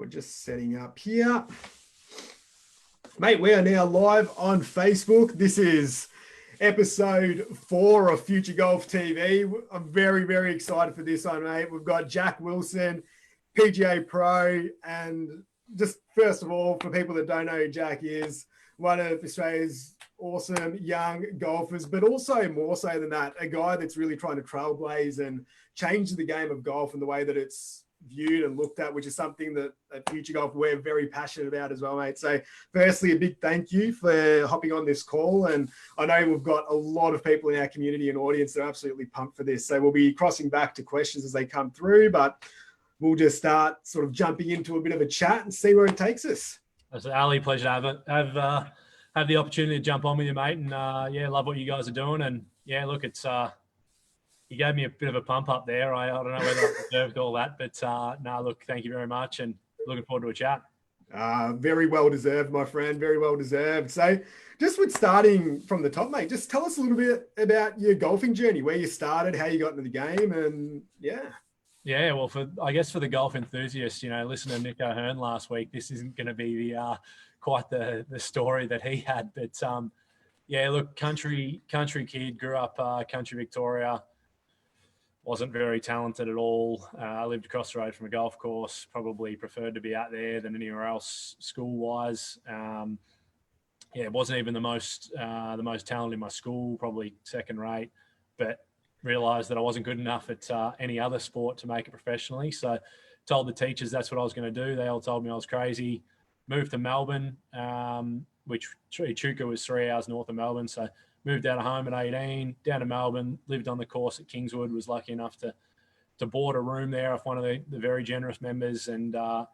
We're just setting up here. Mate, we are now live on Facebook. This is episode 4 of Future Golf TV. I'm very, very excited for this one, mate. We've got Jack Wilson, PGA Pro, and just first of all, for people that don't know who Jack is, one of Australia's awesome young golfers, but also more so than that, a guy that's really trying to trailblaze and change the game of golf and the way that it's viewed and looked at, which is something that at Future Golf we're very passionate about as well, mate. So firstly, a big thank you for hopping on this call. And I know we've got a lot of people in our community and audience that are absolutely pumped for this. So we'll be crossing back to questions as they come through, but we'll just start sort of jumping into a bit of a chat and see where it takes us. It's an Ali, pleasure to have the opportunity to jump on with you, mate. And love what you guys are doing. And yeah, look, it's you gave me a bit of a pump up there. I don't know whether I deserved all that, but look, thank you very much, and looking forward to a chat. Very well deserved, my friend. Very well deserved. So just with starting from the top, mate, just tell us a little bit about your golfing journey, where you started, how you got into the game, and yeah. Yeah, well, for the golf enthusiasts, listen to Nick O'Hearn last week. This isn't going to be quite the story that he had, but look, country kid, grew up country Victoria. Wasn't very talented at all. I lived across the road from a golf course. Probably preferred to be out there than anywhere else school-wise. Wasn't even the most talented in my school. Probably second rate, but realised that I wasn't good enough at any other sport to make it professionally. So told the teachers that's what I was going to do. They all told me I was crazy. Moved to Melbourne, which Echuca was 3 hours north of Melbourne. So moved out of home at 18, down to Melbourne, lived on the course at Kingswood, was lucky enough to board a room there off one of the very generous members. And, I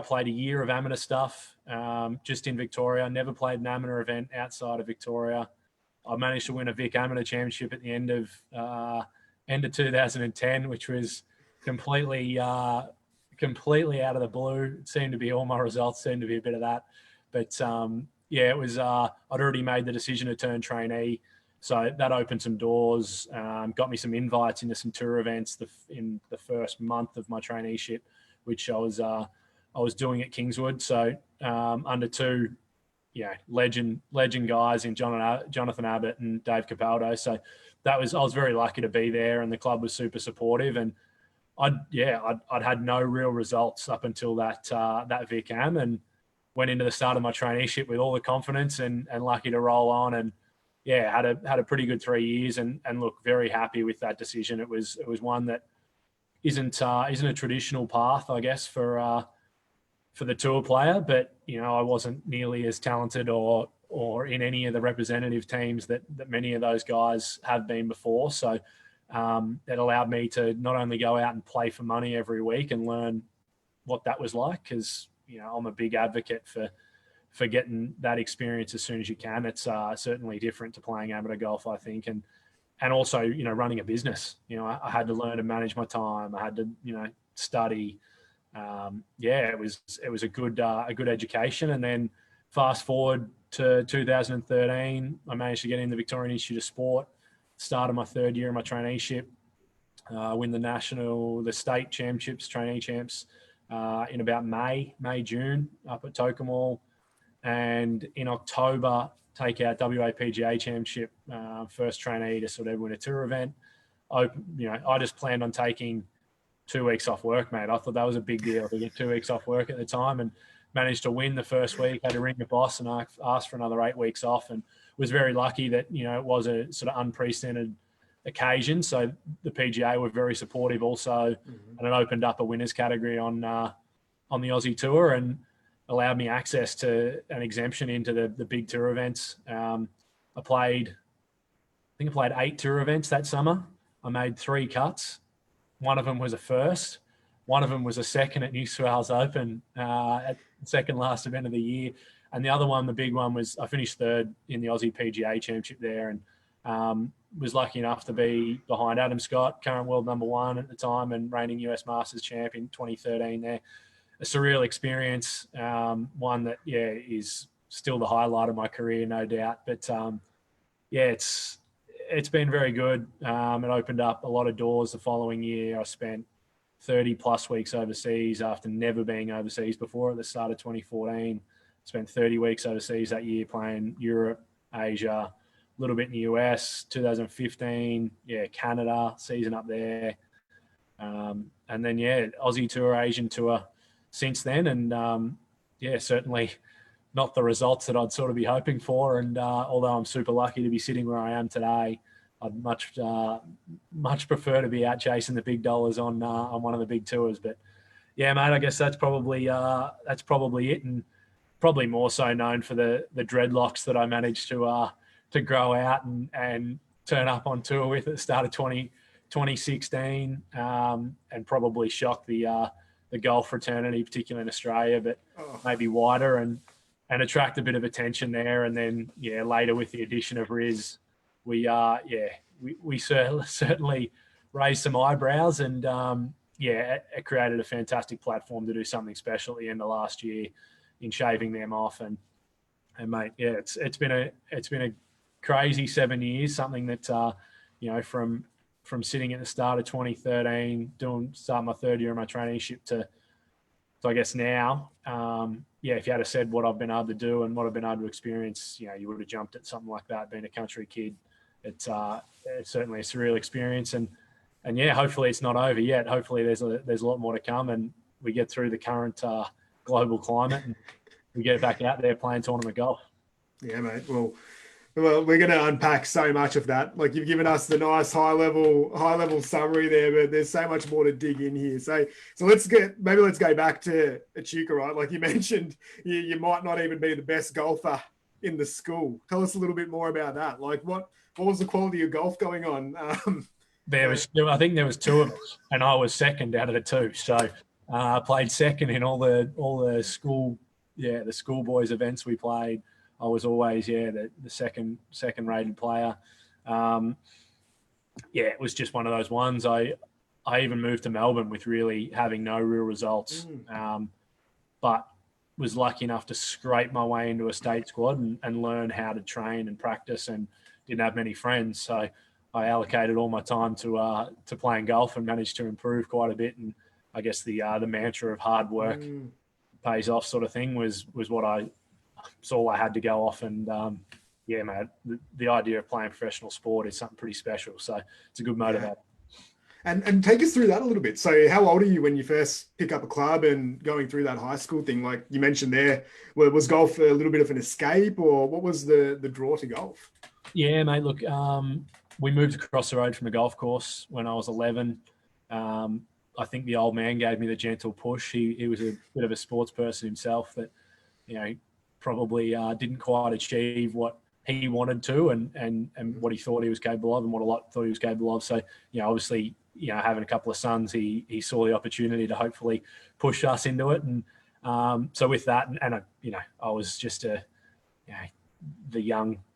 played a year of amateur stuff just in Victoria. Never played an amateur event outside of Victoria. I managed to win a Vic Amateur Championship at the end of 2010, which was completely out of the blue. It seemed to be all my results seemed to be a bit of that. But, it was I'd already made the decision to turn trainee. So that opened some doors, got me some invites into some tour events in the first month of my traineeship, which I was doing at Kingswood. So under two legend guys in Jonathan Abbott and Dave Capaldo. So I was very lucky to be there, and the club was super supportive. And I'd had no real results up until that Vic Am, and went into the start of my traineeship with all the confidence and lucky to roll on, and had a pretty good 3 years, and look, very happy with that decision. It was one that isn't a traditional path, I guess, for the tour player, but I wasn't nearly as talented or in any of the representative teams that many of those guys have been before. So it allowed me to not only go out and play for money every week and learn what that was like, because I'm a big advocate for getting that experience as soon as you can. It's certainly different to playing amateur golf, I think, and also running a business. I had to learn to manage my time. I had to study. It was a good education. And then fast forward to 2013, I managed to get in the Victorian Institute of Sport. Started my third year of my traineeship. Win the state championships, trainee champs. In about June up at Tokemall, and in October take out WAPGA Championship, first trainee to sort of win a tour event. I just planned on taking 2 weeks off work, mate. I thought that was a big deal to get 2 weeks off work at the time, and managed to win the first week. Had to ring the boss and I asked for another 8 weeks off, and was very lucky that it was a sort of unprecedented occasion. So the PGA were very supportive also, and it opened up a winners category on the Aussie Tour and allowed me access to an exemption into the big tour events. I played 8 tour events that summer. I made 3 cuts. One of them was a first. One of them was a second at New South Wales Open at the second last event of the year. And the other one, the big one, was I finished third in the Aussie PGA Championship there, and was lucky enough to be behind Adam Scott, current world number 1 at the time and reigning US Masters champ in 2013 there. A surreal experience, one that, is still the highlight of my career, no doubt. But, it's been very good. It opened up a lot of doors the following year. I spent 30 plus weeks overseas after never being overseas before at the start of 2014. Spent 30 weeks overseas that year playing Europe, Asia, a little bit in the US. 2015, Canada, season up there. And then, Aussie Tour, Asian Tour since then. And, certainly not the results that I'd sort of be hoping for. And although I'm super lucky to be sitting where I am today, I'd much prefer to be out chasing the big dollars on one of the big tours. But yeah, mate, I guess that's probably it, and probably more so known for the dreadlocks that I managed to grow out and turn up on tour with at the start of 2016, and probably shock the golf fraternity, particularly in Australia, but maybe wider, and attract a bit of attention there. And then later with the addition of Riz, we certainly raised some eyebrows, and it created a fantastic platform to do something special at the end of last year in shaving them off. And mate, it's been a crazy 7 years, something that from sitting at the start of 2013, starting my third year of my traineeship to I guess now, if you had said what I've been able to do and what I've been able to experience, you would have jumped at something like that. Being a country kid, it's certainly a surreal experience, and hopefully it's not over yet. Hopefully there's a lot more to come, and we get through the current global climate and we get back out there playing tournament golf. Yeah, mate. Well, we're going to unpack so much of that. Like, you've given us the nice high level summary there, but there's so much more to dig in here. So let's go back to Echuca, right? Like you mentioned, you might not even be the best golfer in the school. Tell us a little bit more about that. Like, what was the quality of golf going on? I think there was two of us, and I was second out of the two. So I played second in all the school, the schoolboys events we played. I was always, the second rated player. It was just one of those ones. I even moved to Melbourne with really having no real results, but was lucky enough to scrape my way into a state squad and learn how to train and practice, and didn't have many friends. So I allocated all my time to playing golf and managed to improve quite a bit. And I guess the mantra of hard work pays off sort of thing was what it's all I had to go off. And mate, the idea of playing professional sport is something pretty special. So it's a good motivator. And take us through that a little bit. So how old are you when you first pick up a club and going through that high school thing? Like you mentioned there, was golf a little bit of an escape, or what was the draw to golf? Yeah, mate, look, we moved across the road from a golf course when I was 11. I think the old man gave me the gentle push. He was a bit of a sports person himself that, probably didn't quite achieve what he wanted to and what he thought he was capable of, and what a lot thought he was capable of. So, obviously, having a couple of sons, he saw the opportunity to hopefully push us into it. And so with that, and I was just the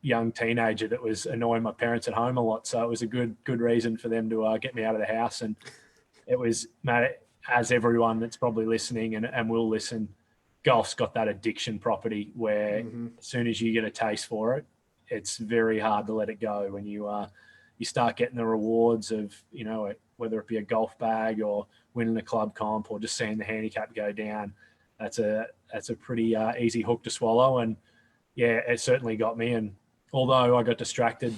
young teenager that was annoying my parents at home a lot. So it was a good reason for them to get me out of the house. And it was, mate, as everyone that's probably listening and will listen, golf's got that addiction property where as soon as you get a taste for it, it's very hard to let it go. When you start getting the rewards of, whether it be a golf bag or winning a club comp or just seeing the handicap go down, that's a pretty easy hook to swallow. And it certainly got me. And although I got distracted,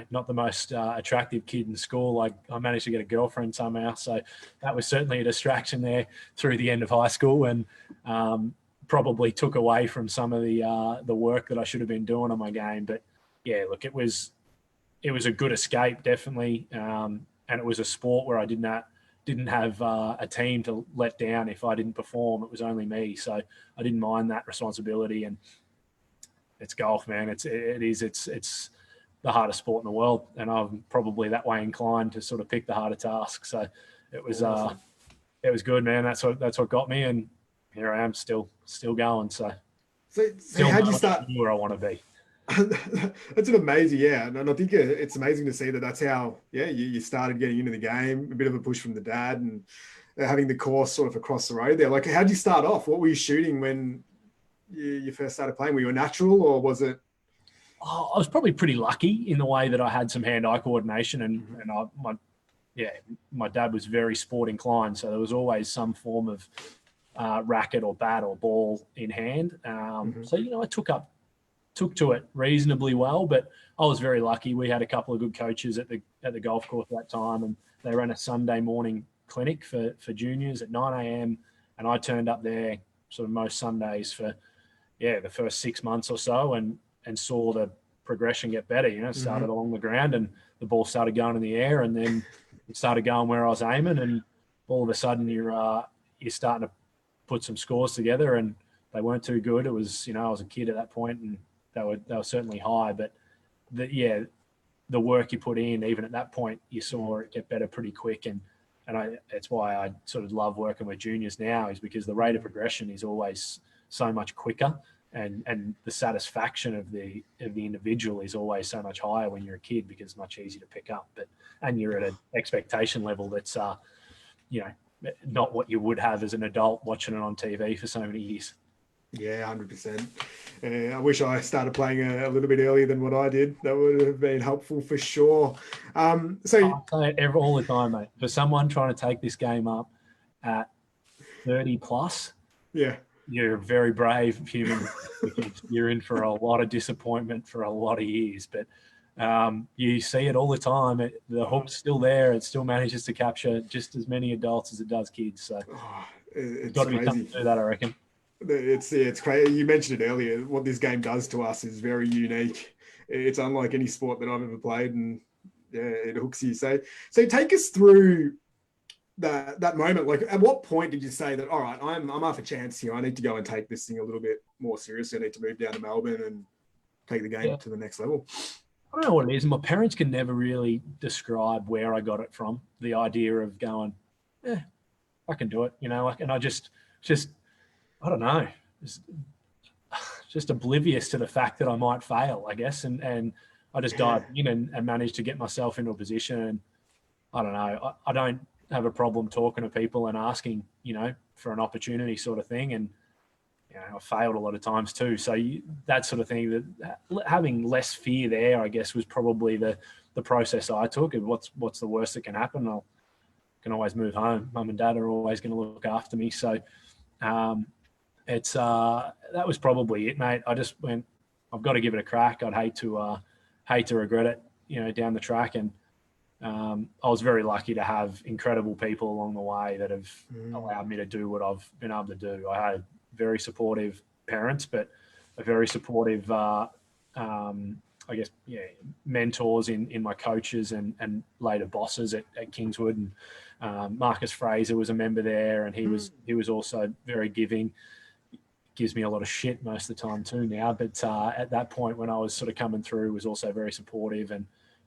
not the most attractive kid in school, I managed to get a girlfriend somehow. So that was certainly a distraction there through the end of high school, and probably took away from some of the work that I should have been doing on my game. But look, it was a good escape, definitely. And it was a sport where I didn't have a team to let down if I didn't perform. It was only me. So I didn't mind that responsibility. And it's golf, man. It's the hardest sport in the world, and I'm probably that way inclined to sort of pick the harder task. So it was awesome. It was good, man. That's what got me, and here I am, still going. So how'd you start where I want to be? That's an amazing, and I think it's amazing to see that's how you started getting into the game. A bit of a push from the dad, and having the course sort of across the road there. Like, how'd you start off? What were you shooting when you first started playing? Were you a natural, or was it? I was probably pretty lucky in the way that I had some hand-eye coordination, and yeah, my dad was very sport inclined, so there was always some form of racket or bat or ball in hand. So I took to it reasonably well, but I was very lucky. We had a couple of good coaches at the golf course at that time, and they ran a Sunday morning clinic for juniors at 9 a.m. and I turned up there sort of most Sundays for the first 6 months or so, and saw the progression get better. Started along the ground and the ball started going in the air, and then it started going where I was aiming, and all of a sudden you're starting to put some scores together, and they weren't too good. It was I was a kid at that point, and they were certainly high, but the work you put in, even at that point, you saw it get better pretty quick, and that's why I sort of love working with juniors now, is because the rate of progression is always so much quicker, and the satisfaction of the individual is always so much higher when you're a kid, because it's much easier to pick up. And you're at an expectation level that's not what you would have as an adult watching it on TV for so many years. Yeah, 100%. I wish I started playing a little bit earlier than what I did. That would have been helpful for sure. I say it all the time, mate. For someone trying to take this game up at 30 plus, you're a very brave human. You're in for a lot of disappointment for a lot of years, but you see it all the time. The hook's still there. It still manages to capture just as many adults as it does kids. So it's got to be something to do that, I reckon. It's crazy. You mentioned it earlier. What this game does to us is very unique. It's unlike any sport that I've ever played, and it hooks you. So take us through that moment. Like, at what point did you say that, all right, I'm off a chance here, I need to go and take this thing a little bit more seriously, I need to move down to Melbourne and take the game to the next level? I don't know what it is. My parents can never really describe where I got it from. The idea of going, I can do it, and I just I don't know, just oblivious to the fact that I might fail, I guess. And I just dived in and managed to get myself into a position. And I don't know, I don't have a problem talking to people and asking, for an opportunity sort of thing. And, I failed a lot of times too. So that sort of thing, that having less fear there, I guess, was probably the process I took. And what's the worst that can happen? I can always move home. Mum and dad are always going to look after me. So, that was probably it, mate. I just went, I've got to give it a crack. I'd hate to regret it, down the track. And I was very lucky to have incredible people along the way that have allowed me to do what I've been able to do. I had very supportive parents, but a very supportive, mentors in my coaches and later bosses at Kingswood. And Marcus Fraser was a member there, and he was also very giving. Gives me a lot of shit most of the time too now, but at that point when I was sort of coming through, was also very supportive. And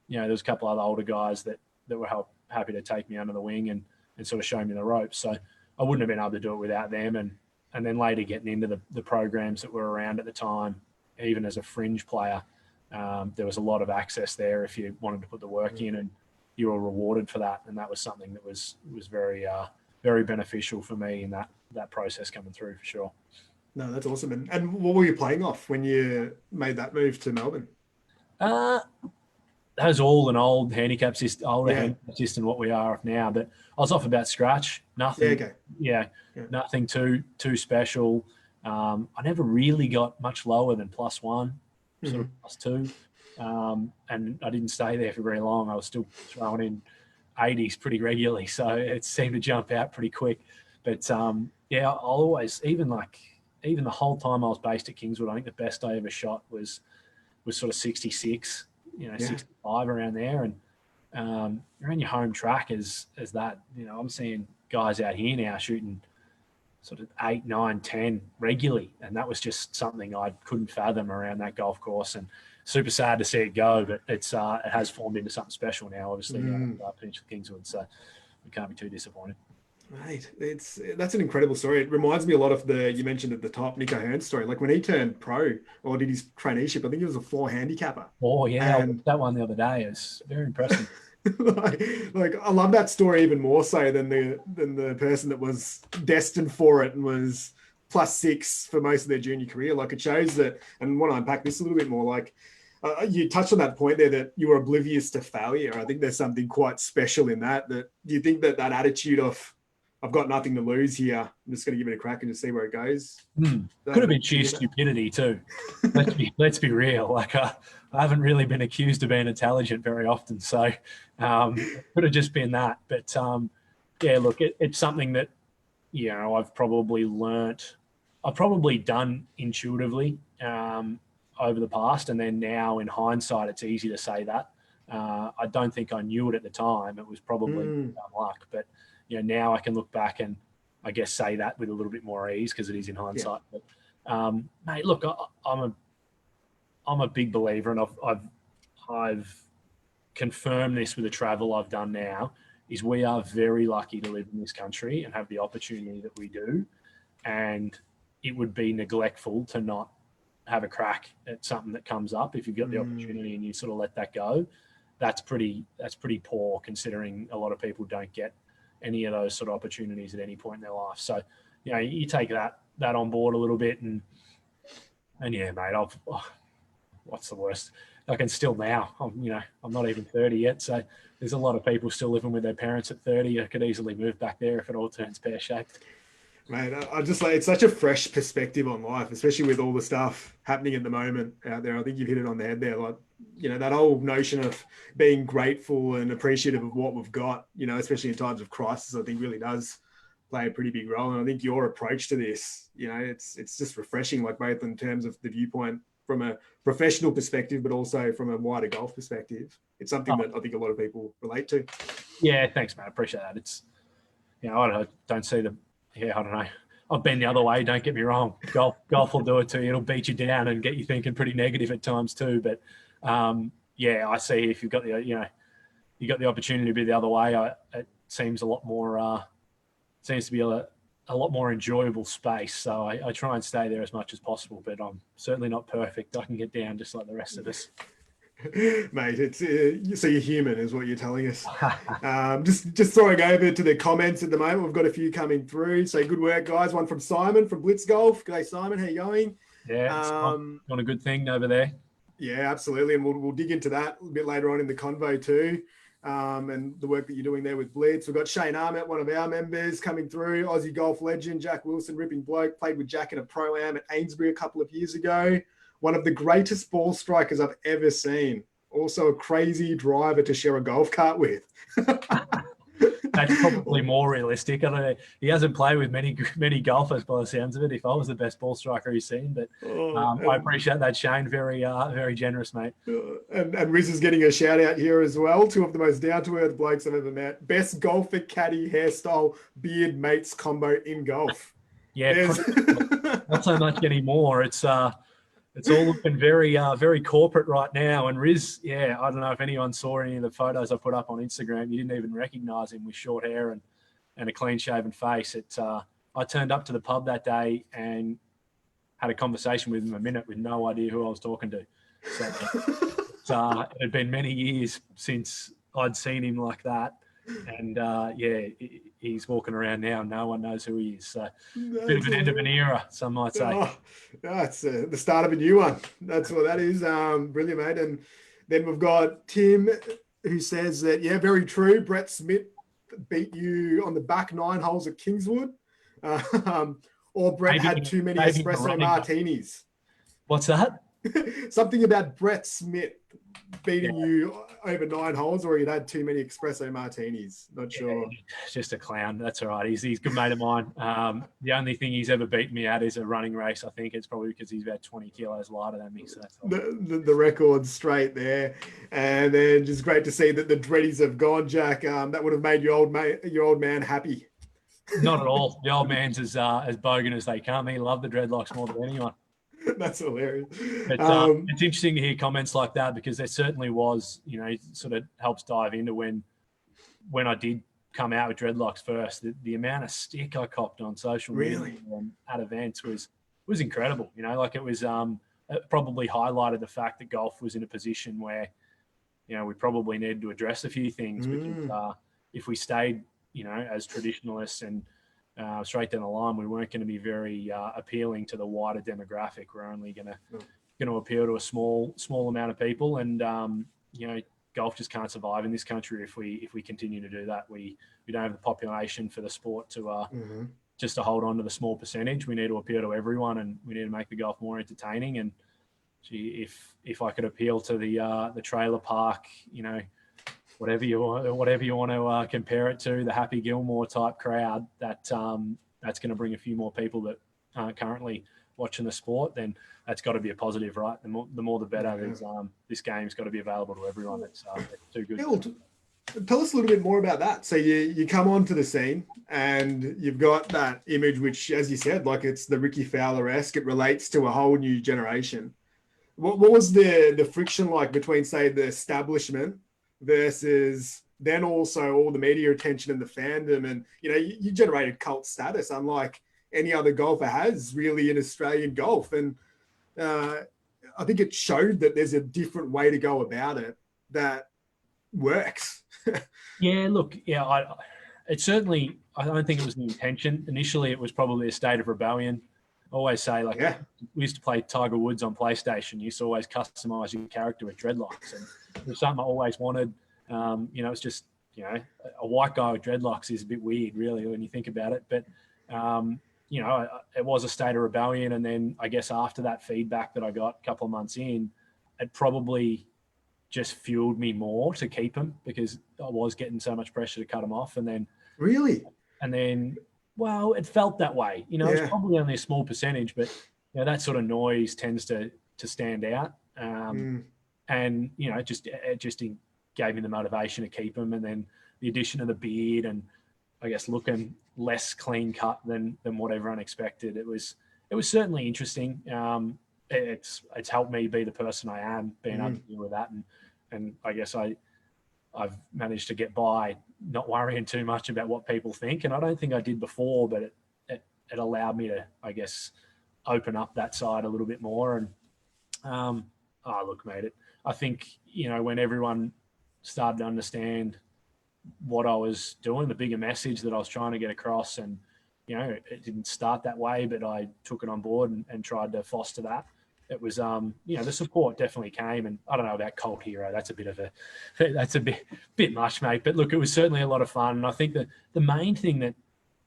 there was a couple other older guys that were happy to take me under the wing and sort of show me the ropes. So I wouldn't have been able to do it without them. And then later getting into the programs that were around at the time, even as a fringe player, there was a lot of access there if you wanted to put the work in, and you were rewarded for that. And that was something that was very very beneficial for me in that process coming through, for sure. No, that's awesome. And what were you playing off when you made that move to Melbourne? That was all an old handicap system, handicap system, what we are off now. But I was off about scratch. Nothing. Nothing too special. I never really got much lower than +1, sort of +2. And I didn't stay there for very long. I was still throwing in 80s pretty regularly, so it seemed to jump out pretty quick. But I'll always, even the whole time I was based at Kingswood, I think the best I ever shot was sort of 66, 65 around there. And around your home track as that, I'm seeing guys out here now shooting sort of 8, 9, 10 regularly. And that was just something I couldn't fathom around that golf course. And super sad to see it go, but it has formed into something special now, obviously, Peninsula Kingswood. So we can't be too disappointed. Right. That's an incredible story. It reminds me a lot of you mentioned at the top, Nico Hearn's story. Like when he turned pro or did his traineeship, I think he was a 4 handicapper. Oh yeah, I watched that one the other day. It's very impressive. like I love that story even more so than the person that was destined for it and was +6 for most of their junior career. Like it shows that, and I want to unpack this a little bit more. Like You touched on that point there that you were oblivious to failure. I think there's something quite special in that. Do you think that attitude of I've got nothing to lose here, I'm just going to give it a crack and just see where it goes? Could have been sheer stupidity too. Let's be real. Like I haven't really been accused of being intelligent very often, so it could have just been that. But yeah, look, it's something that I've probably learnt. I've probably done intuitively over the past, and then now in hindsight, it's easy to say that. I don't think I knew it at the time. It was probably dumb luck, but now I can look back and I guess say that with a little bit more ease because it is in hindsight. Yeah. But mate, look, I'm a big believer, and I've confirmed this with the travel I've done now. Is we are very lucky to live in this country and have the opportunity that we do, and it would be neglectful to not have a crack at something that comes up if you've got the opportunity and you sort of let that go. That's pretty poor considering a lot of people don't get any of those sort of opportunities at any point in their life. So, you take that on board a little bit, and yeah, mate, what's the worst? I can still now. I'm not even 30 yet, so there's a lot of people still living with their parents at 30. I could easily move back there if it all turns pear-shaped. Mate, I just it's such a fresh perspective on life, especially with all the stuff happening at the moment out there. I think you've hit it on the head there. Like, that whole notion of being grateful and appreciative of what we've got, especially in times of crisis, I think really does play a pretty big role. And I think your approach to this, it's just refreshing, like both in terms of the viewpoint from a professional perspective, but also from a wider golf perspective. It's something that I think a lot of people relate to. Yeah, thanks, man. I appreciate that. It's, I don't see the, I don't know. I've been the other way. Don't get me wrong. Golf will do it to you. It'll beat you down and get you thinking pretty negative at times too. But yeah, I see if you've got you got the opportunity to be the other way. It seems a lot more. Seems to be a lot more enjoyable space. So I try and stay there as much as possible. But I'm certainly not perfect. I can get down just like the rest of us. Mate, it's so you're human is what you're telling us. Just throwing over to the comments at the moment. We've got a few coming through. So good work, guys. One from Simon from Blitz Golf. G'day, Simon. How you going? Yeah, doing a good thing over there. Yeah, absolutely. And we'll dig into that a bit later on in the convo too. And the work that you're doing there with Blitz. We've got Shane Armett, one of our members, coming through. Aussie golf legend, Jack Wilson, ripping bloke. Played with Jack in a pro-am at Amesbury a couple of years ago. One of the greatest ball strikers I've ever seen. Also a crazy driver to share a golf cart with. That's probably more realistic. I don't know. He hasn't played with many golfers by the sounds of it. If I was the best ball striker he's seen, but I appreciate that, Shane. Very generous, mate. And Riz is getting a shout out here as well. Two of the most down to earth blokes I've ever met. Best golfer, caddy, hairstyle, beard mates combo in golf. Yeah, not so much anymore. It's all looking very corporate right now. And Riz, yeah, I don't know if anyone saw any of the photos I put up on Instagram. You didn't even recognize him with short hair and a clean-shaven face. I turned up to the pub that day and had a conversation with him a minute with no idea who I was talking to. So it had been many years since I'd seen him like that. And, yeah, he's walking around now. No one knows who he is. So a bit of an end of an era, some might say. It's the start of a new one. That's what that is. Brilliant, mate. And then we've got Tim who says that, yeah, very true. Brett Smith beat you on the back 9 holes at Kingswood. Or Brett had too many espresso martinis. What's that? Something about Brett Smith beating you over 9 holes, or he'd had too many espresso martinis. Not sure. Just a clown. That's all right. He's a good mate of mine. The only thing he's ever beaten me at is a running race. I think it's probably because he's about 20 kilos lighter than me. So that's all. The record's straight there. And then just great to see that the dreadies have gone, Jack. That would have made your old man happy. Not at all. The old man's as bogan as they come. He loved the dreadlocks more than anyone. That's hilarious. But it's interesting to hear comments like that because there certainly was, it sort of helps dive into when I did come out with dreadlocks first, the amount of stick I copped on social media at events was incredible. Like it was it probably highlighted the fact that golf was in a position where, we probably needed to address a few things because if we stayed, as traditionalists and straight down the line, we weren't going to be very appealing to the wider demographic. We're only going going to appeal to a small amount of people, and golf just can't survive in this country if we continue to do that. We don't have the population for the sport to just to hold on to the small percentage. We need to appeal to everyone, and we need to make the golf more entertaining. And if I could appeal to the trailer park, whatever you want to compare it to, the Happy Gilmore type crowd, that's going to bring a few more people that aren't currently watching the sport, then that's got to be a positive, right? The more the better. This game's got to be available to everyone. It's too good. Tell us a little bit more about that. So you come onto the scene and you've got that image, which, as you said, like it's the Ricky Fowler-esque. It relates to a whole new generation. What was the friction like between, say, the establishment versus then also all the media attention and the fandom? And, you generated cult status, unlike any other golfer has really in Australian golf. And I think it showed that there's a different way to go about it that works. Yeah, look, it certainly, I don't think it was the intention. Initially, it was probably a state of rebellion. I always say, we used to play Tiger Woods on PlayStation. You used to always customize your character with dreadlocks. And it was something I always wanted. It's just, a white guy with dreadlocks is a bit weird, really, when you think about it. But, it was a state of rebellion. And then I guess after that feedback that I got a couple of months in, it probably just fueled me more to keep him, because I was getting so much pressure to cut him off. And then well, it felt that way. It's probably only a small percentage, but that sort of noise tends to stand out. And it just gave me the motivation to keep him. And then the addition of the beard and I guess looking less clean cut than what everyone expected. It was certainly interesting. It's helped me be the person I am, being able to deal with that. And I guess I've managed to get by not worrying too much about what people think. And I don't think I did before, but it allowed me to, I guess, open up that side a little bit more. And look, mate, I think, when everyone started to understand what I was doing, the bigger message that I was trying to get across, and, it didn't start that way, but I took it on board and tried to foster that. It was, the support definitely came, and I don't know about cult hero. That's a bit much, mate. But look, it was certainly a lot of fun. And I think that the main thing that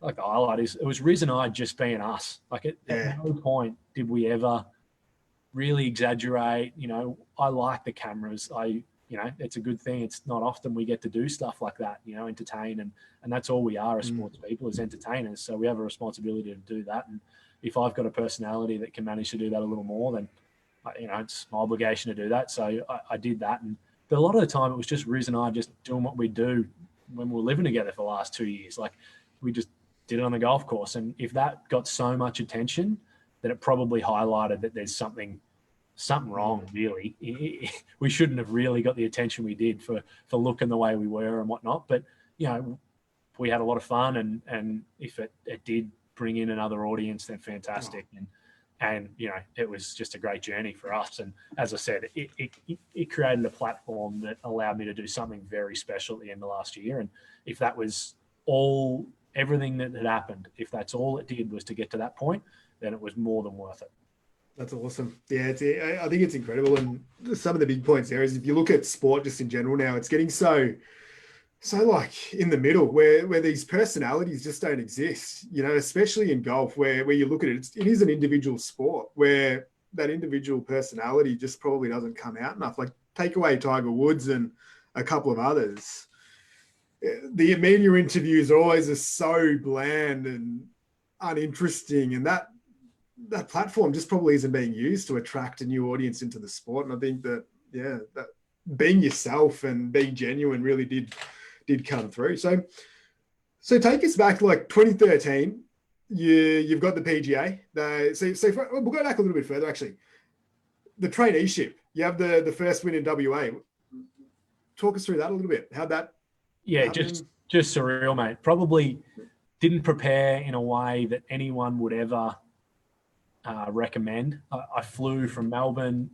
I highlight is it was Riz and I just being us. At no point did we ever really exaggerate. I like the cameras. It's a good thing. It's not often we get to do stuff like that, entertain. And that's all we are as sports people, as entertainers. So we have a responsibility to do that. And if I've got a personality that can manage to do that a little more, then, it's my obligation to do that. So I did that. But a lot of the time it was just Riz and I just doing what we do when we were living together for the last 2 years. We just did it on the golf course. And if that got so much attention, then it probably highlighted that there's something wrong, really. We shouldn't have really got the attention we did for looking the way we were and whatnot. But, we had a lot of fun, and if it did bring in another audience, then fantastic. And it was just a great journey for us. And as I said, it created a platform that allowed me to do something very special at the end of last year. And if that was everything that had happened, if that's all it did was to get to that point, then it was more than worth it. That's awesome. Yeah, I think it's incredible. And some of the big points there is, if you look at sport just in general now, it's getting so in the middle where these personalities just don't exist, especially in golf where you look at it, it is an individual sport where that individual personality just probably doesn't come out enough. Take away Tiger Woods and a couple of others. The media interviews are always just so bland and uninteresting, and that platform just probably isn't being used to attract a new audience into the sport. And I think that being yourself and being genuine really did come through. So take us back 2013. You've got the PGA. We'll go back a little bit further. Actually, the traineeship. You have the first win in WA. Talk us through that a little bit. How'd that? Yeah, just surreal, mate. Probably didn't prepare in a way that anyone would ever recommend. I flew from Melbourne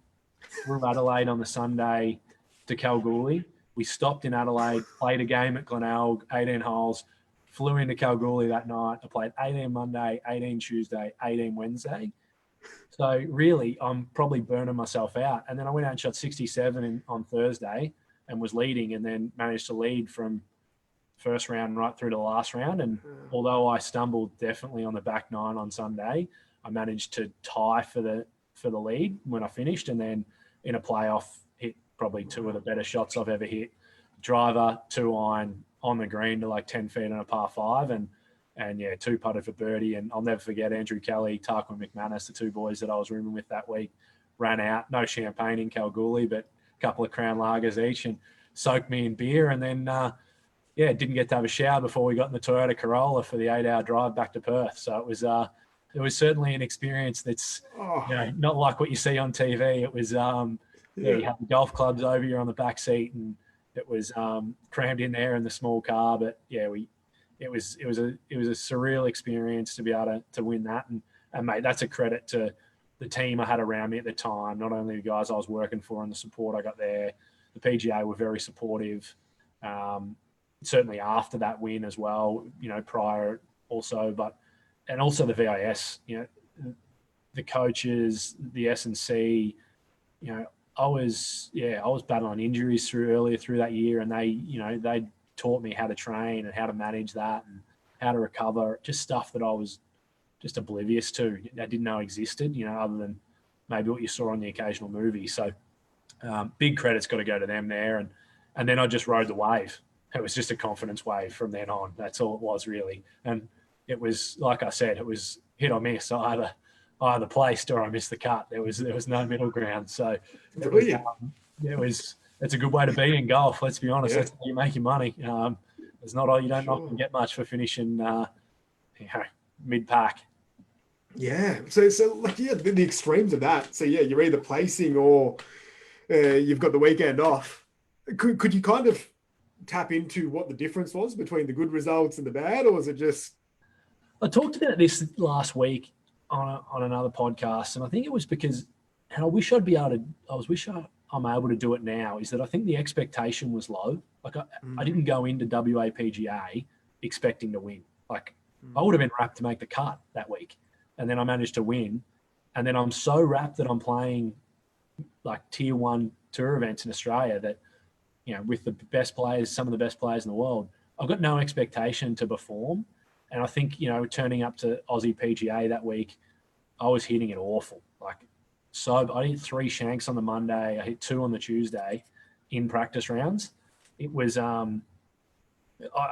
through Adelaide on the Sunday to Kalgoorlie. We stopped in Adelaide, played a game at Glenelg, 18 holes, flew into Kalgoorlie that night. I played 18 Monday, 18 Tuesday, 18 Wednesday. So really, I'm probably burning myself out. And then I went out and shot 67 on Thursday and was leading, and then managed to lead from first round right through to the last round. And although I stumbled definitely on the back nine on Sunday, I managed to tie for the lead when I finished, and then in a playoff hit probably two of the better shots I've ever hit. Driver, 2-iron on the green to like 10 feet on a par 5, and yeah, 2 putted for birdie. And I'll never forget Andrew Kelly, Tarquin McManus, the 2 boys that I was rooming with that week, ran out, no champagne in Kalgoorlie, but a couple of Crown Lagers each, and soaked me in beer. And then didn't get to have a shower before we got in the Toyota Corolla for the 8-hour drive back to Perth. So it was certainly an experience that's not like what you see on TV. It was you had the golf clubs over you on the back seat, and it was crammed in there in the small car. But yeah, it was a surreal experience to be able to win that. And mate, that's a credit to the team I had around me at the time. Not only the guys I was working for and the support I got there, the PGA were very supportive. Certainly after that win as well, prior also, and also the VIS, the coaches, the S&C, I was battling injuries earlier through that year, and they taught me how to train and how to manage that and how to recover, just stuff that I was just oblivious to. I didn't know existed, other than maybe what you saw on the occasional movie. So big credit's got to go to them there. And then I just rode the wave. It was just a confidence wave from then on. That's all it was, really. And it was, like I said, it was hit or miss. I either placed or I missed the cut. There was no middle ground. So it's a good way to be in golf. Let's be honest. Yeah. That's how you make your money. It's not you don't often get much for finishing mid pack. Yeah. So like the extremes of that. So yeah, you're either placing or you've got the weekend off. Could you kind of tap into what the difference was between the good results and the bad, or was it just? I talked about this last week on another podcast, and I think it was because, and I wish I'm able to do it now, is that I think the expectation was low. Like I didn't go into WAPGA expecting to win. Like I would have been wrapped to make the cut that week, and then I managed to win, and then I'm so wrapped that I'm playing like tier 1 tour events in Australia that, with the best players, some of the best players in the world, I've got no expectation to perform. And I think, turning up to Aussie PGA that week, I was hitting it awful. I hit 3 shanks on the Monday. I hit 2 on the Tuesday in practice rounds. It was, I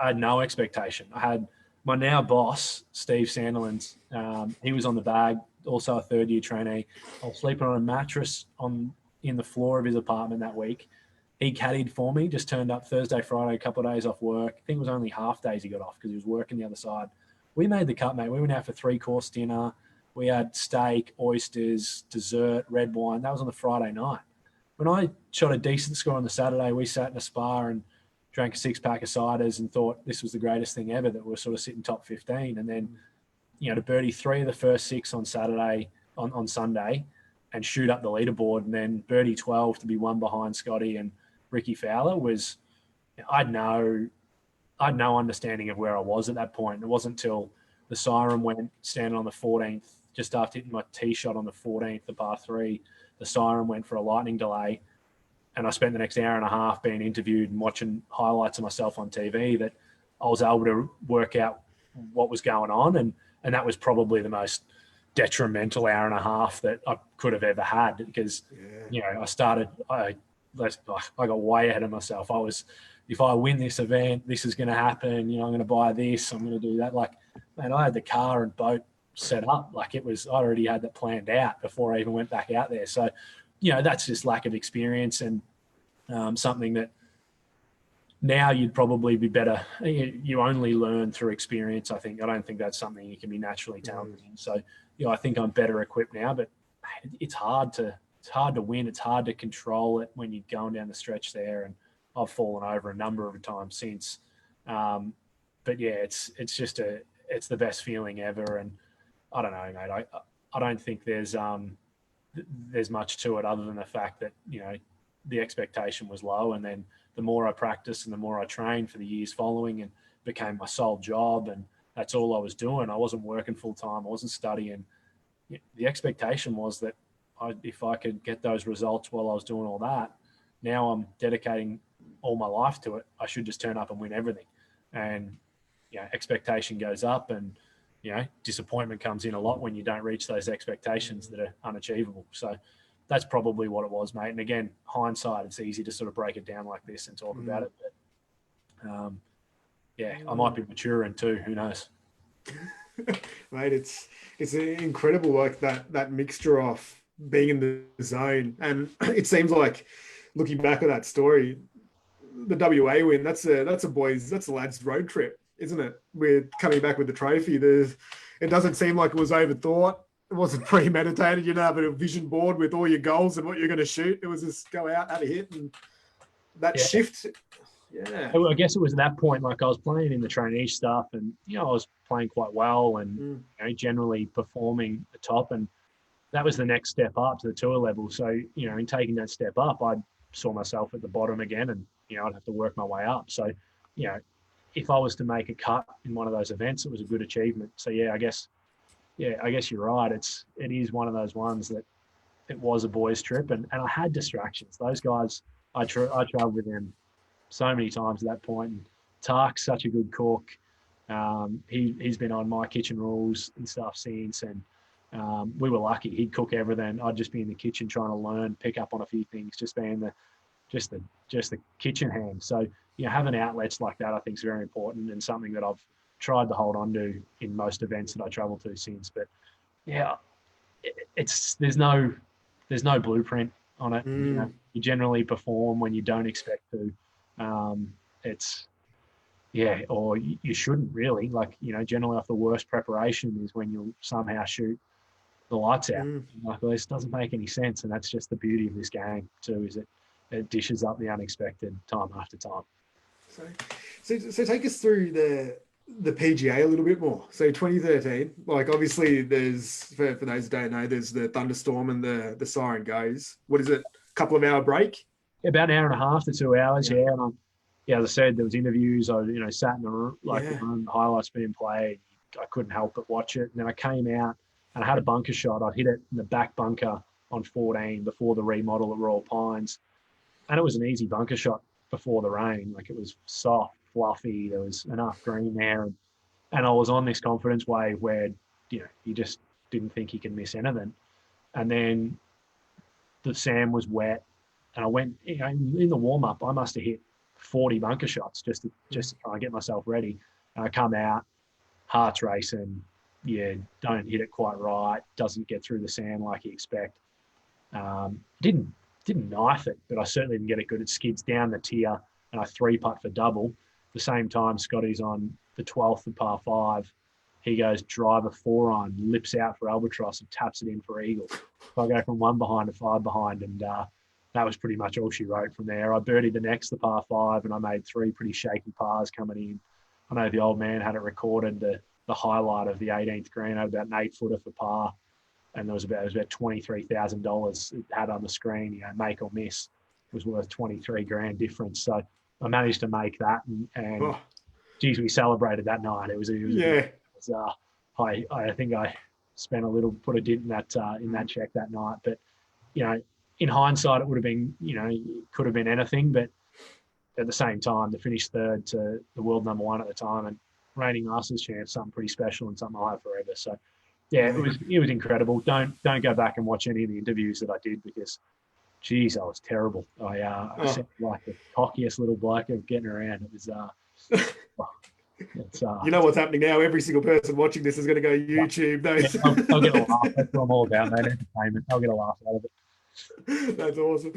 had no expectation. I had my now boss, Steve Sandilands, he was on the bag, also a third-year trainee. I was sleeping on a mattress in the floor of his apartment that week. He caddied for me, just turned up Thursday, Friday, a couple of days off work. I think it was only half days he got off because he was working the other side. We made the cut, mate. We went out for 3-course dinner. We had steak, oysters, dessert, red wine. That was on the Friday night. When I shot a decent score on the Saturday, we sat in a spa and drank a 6-pack of ciders and thought this was the greatest thing ever, that we're sort of sitting top 15. And then, to birdie 3 of the first 6 on Saturday, on Sunday, and shoot up the leaderboard, and then birdie 12 to be 1 behind Scotty and Ricky Fowler was, I'd no understanding of where I was at that point. It wasn't until the siren went, standing on the 14th, just after hitting my tee shot on the 14th, the par 3, the siren went for a lightning delay. And I spent the next hour and a half being interviewed and watching highlights of myself on TV that I was able to work out what was going on. And that was probably the most detrimental hour and a half that I could have ever had, because, I got way ahead of myself. If I win this event, this is going to happen. I'm going to buy this. I'm going to do that. Man, I had the car and boat set up. I already had that planned out before I even went back out there. So, that's just lack of experience, and something that now you'd probably be better. You only learn through experience, I think. I don't think that's something you can be naturally talented in. So, I think I'm better equipped now, but it's hard to win. It's hard to control it when you're going down the stretch there. And I've fallen over a number of times since. But yeah, it's the best feeling ever. And I don't know, mate. I don't think there's much to it other than the fact that, the expectation was low. And then the more I practiced and the more I trained for the years following, and became my sole job, and that's all I was doing. I wasn't working full time. I wasn't studying. the expectation was that if I could get those results while I was doing all that, now I'm dedicating all my life to it. I should just turn up and win everything. And, expectation goes up, and, disappointment comes in a lot when you don't reach those expectations that are unachievable. So that's probably what it was, mate. And again, hindsight, it's easy to sort of break it down like this and talk about it. But I might be maturing too. Who knows? Mate, it's incredible, like that mixture of being in the zone, and it seems like, looking back at that story, the WA win, that's a lad's road trip, isn't it? We're coming back with the trophy. It doesn't seem like it was overthought. It wasn't premeditated. You don't have a vision board with all your goals and what you're going to shoot. It was just go out, have a hit, and that shift. Yeah. I guess it was at that point, like I was playing in the trainee stuff, and I was playing quite well and generally performing the top, and that was the next step up to the tour level. So in taking that step up, I saw myself at the bottom again, and I'd have to work my way up. So if I was to make a cut in one of those events, it was a good achievement. So I guess you're right. It is one of those ones that it was a boys' trip, and I had distractions. Those guys, I traveled with them so many times at that point. And Tark's such a good cook. He's been on My Kitchen Rules and stuff since, and we were lucky. He'd cook everything. I'd just be in the kitchen trying to learn, pick up on a few things, just being the kitchen hand. So having outlets like that, I think, is very important, and something that I've tried to hold on to in most events that I travel to since. But there's no blueprint on it. You generally perform when you don't expect to. Or you shouldn't really. Like, generally off the worst preparation is when you'll somehow shoot the lights out. Like, well, this doesn't make any sense, and that's just the beauty of this game too, is it dishes up the unexpected time after time. So take us through the PGA a little bit more. So 2013, like, obviously there's, for those who don't know, there's the thunderstorm and the siren goes. What is it? A couple of hour break? About an hour and a half to 2 hours, yeah. And as I said, there was interviews. I, sat in the room, the room, the highlights being played. I couldn't help but watch it. And then I came out and I had a bunker shot. I hit it in the back bunker on 14 before the remodel at Royal Pines. And it was an easy bunker shot before the rain. Like, it was soft, fluffy. There was enough green there. And I was on this confidence wave where, you just didn't think you could miss anything. And then the sand was wet. And I went, in the warm-up, I must have hit 40 bunker shots just to try and get myself ready. And I come out, heart's racing. Don't hit it quite right. Doesn't get through the sand like you expect. Didn't knife it, but I certainly didn't get it good. It skids down the tier, and I 3-putt for double. The same time, Scotty's on the 12th of par 5. He goes driver 4-iron, lips out for albatross, and taps it in for eagle. So I go from 1 behind to 5 behind, and that was pretty much all she wrote from there. I birdied the next, the par 5, and I made 3 pretty shaky pars coming in. I know the old man had it recorded, the highlight of the 18th green, I had about an 8-footer for par, and it was about $23,000 it had on the screen. Make or miss was worth 23 grand difference. So I managed to make that, and geez, we celebrated that night. I think I spent put a dent in that check that night. But in hindsight, it would have been, could have been anything. But at the same time, to finish third to the world number 1 at the time and reigning Masters champ, something pretty special and something I'll have forever. So it was incredible. Don't go back and watch any of the interviews that I did, because, geez, I was terrible. I sounded like the cockiest little bloke of getting around. It was you know what's happening now? Every single person watching this is going to go YouTube. I'll get a laugh. That's what I'm all about, mate. Entertainment. I'll get a laugh out of it. That's awesome.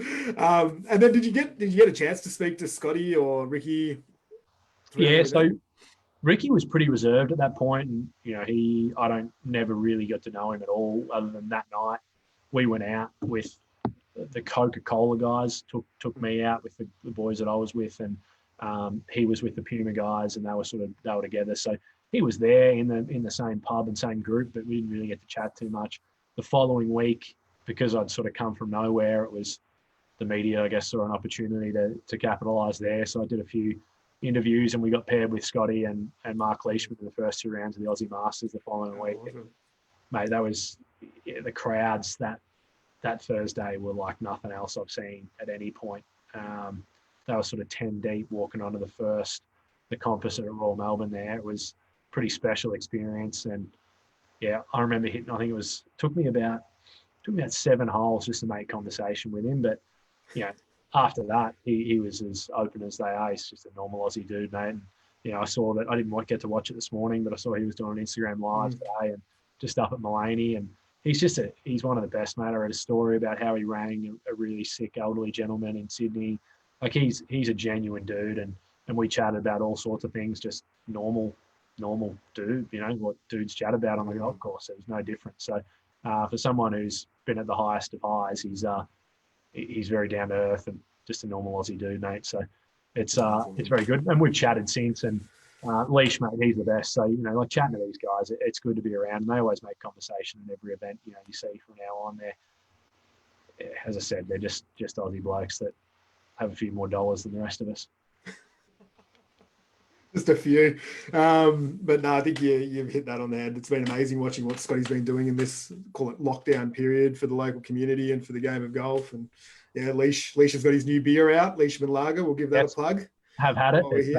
And then did you get a chance to speak to Scotty or Ricky? So Ricky was pretty reserved at that point, and I never really got to know him at all, other than that night we went out with the Coca-Cola guys. Took me out with the boys that I was with, and he was with the Puma guys, and they were together. So he was there in the same pub and same group, but we didn't really get to chat too much. The following week, because I'd sort of come from nowhere, it was the media, I guess, saw an opportunity to capitalise there. So I did a few interviews, and we got paired with Scotty and Mark Leishman in the first 2 rounds of the Aussie Masters the following week. Awesome. Mate, that was the crowds that Thursday were like nothing else I've seen at any point. They were sort of 10 deep walking onto the composite at Royal Melbourne there. It was a pretty special experience. And yeah, I remember hitting, I think took me about 7 holes just to make conversation with him. But, after that, he was as open as they are. He's just a normal Aussie dude, mate. And, I saw that, I didn't get to watch it this morning, but I saw he was doing an Instagram live today and just up at Mullaney. And he's one of the best, mate. I read a story about how he rang a really sick elderly gentleman in Sydney. Like he's a genuine dude, and we chatted about all sorts of things, just normal dude, what dudes chat about on the golf course. It was no different. So for someone who's been at the highest of highs, he's very down to earth and just a normal Aussie dude, mate. So it's very good. And we've chatted since, and Leash, mate, he's the best. So, like chatting to these guys, it's good to be around. And they always make conversation in every event, you see from now on there. As I said, they're just Aussie blokes that have a few more dollars than the rest of us. Just a few. But no, I think you've hit that on the head. It's been amazing watching what Scotty's been doing in this, call it lockdown period, for the local community and for the game of golf. And yeah, Leash has got his new beer out, Leishman Lager. We'll give that a plug. Have had it. It's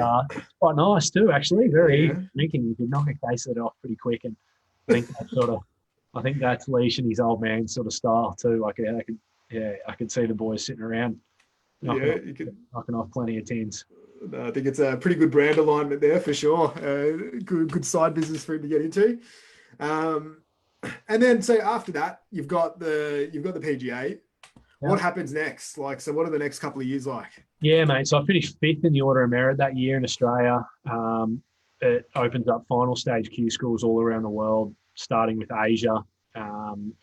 quite nice too, actually. Very easy drinking. You can knock a case of it off pretty quick. And I think that's Leash and his old man sort of style too. Like I could see the boys sitting around knocking off plenty of tins. I think it's a pretty good brand alignment there for sure. Good side business for him to get into. And then so after that, you've got the PGA. Yeah. What happens next? So what are the next couple of years like? Yeah, mate. So I finished 5th in the Order of Merit that year in Australia. It opens up final stage Q schools all around the world, starting with Asia,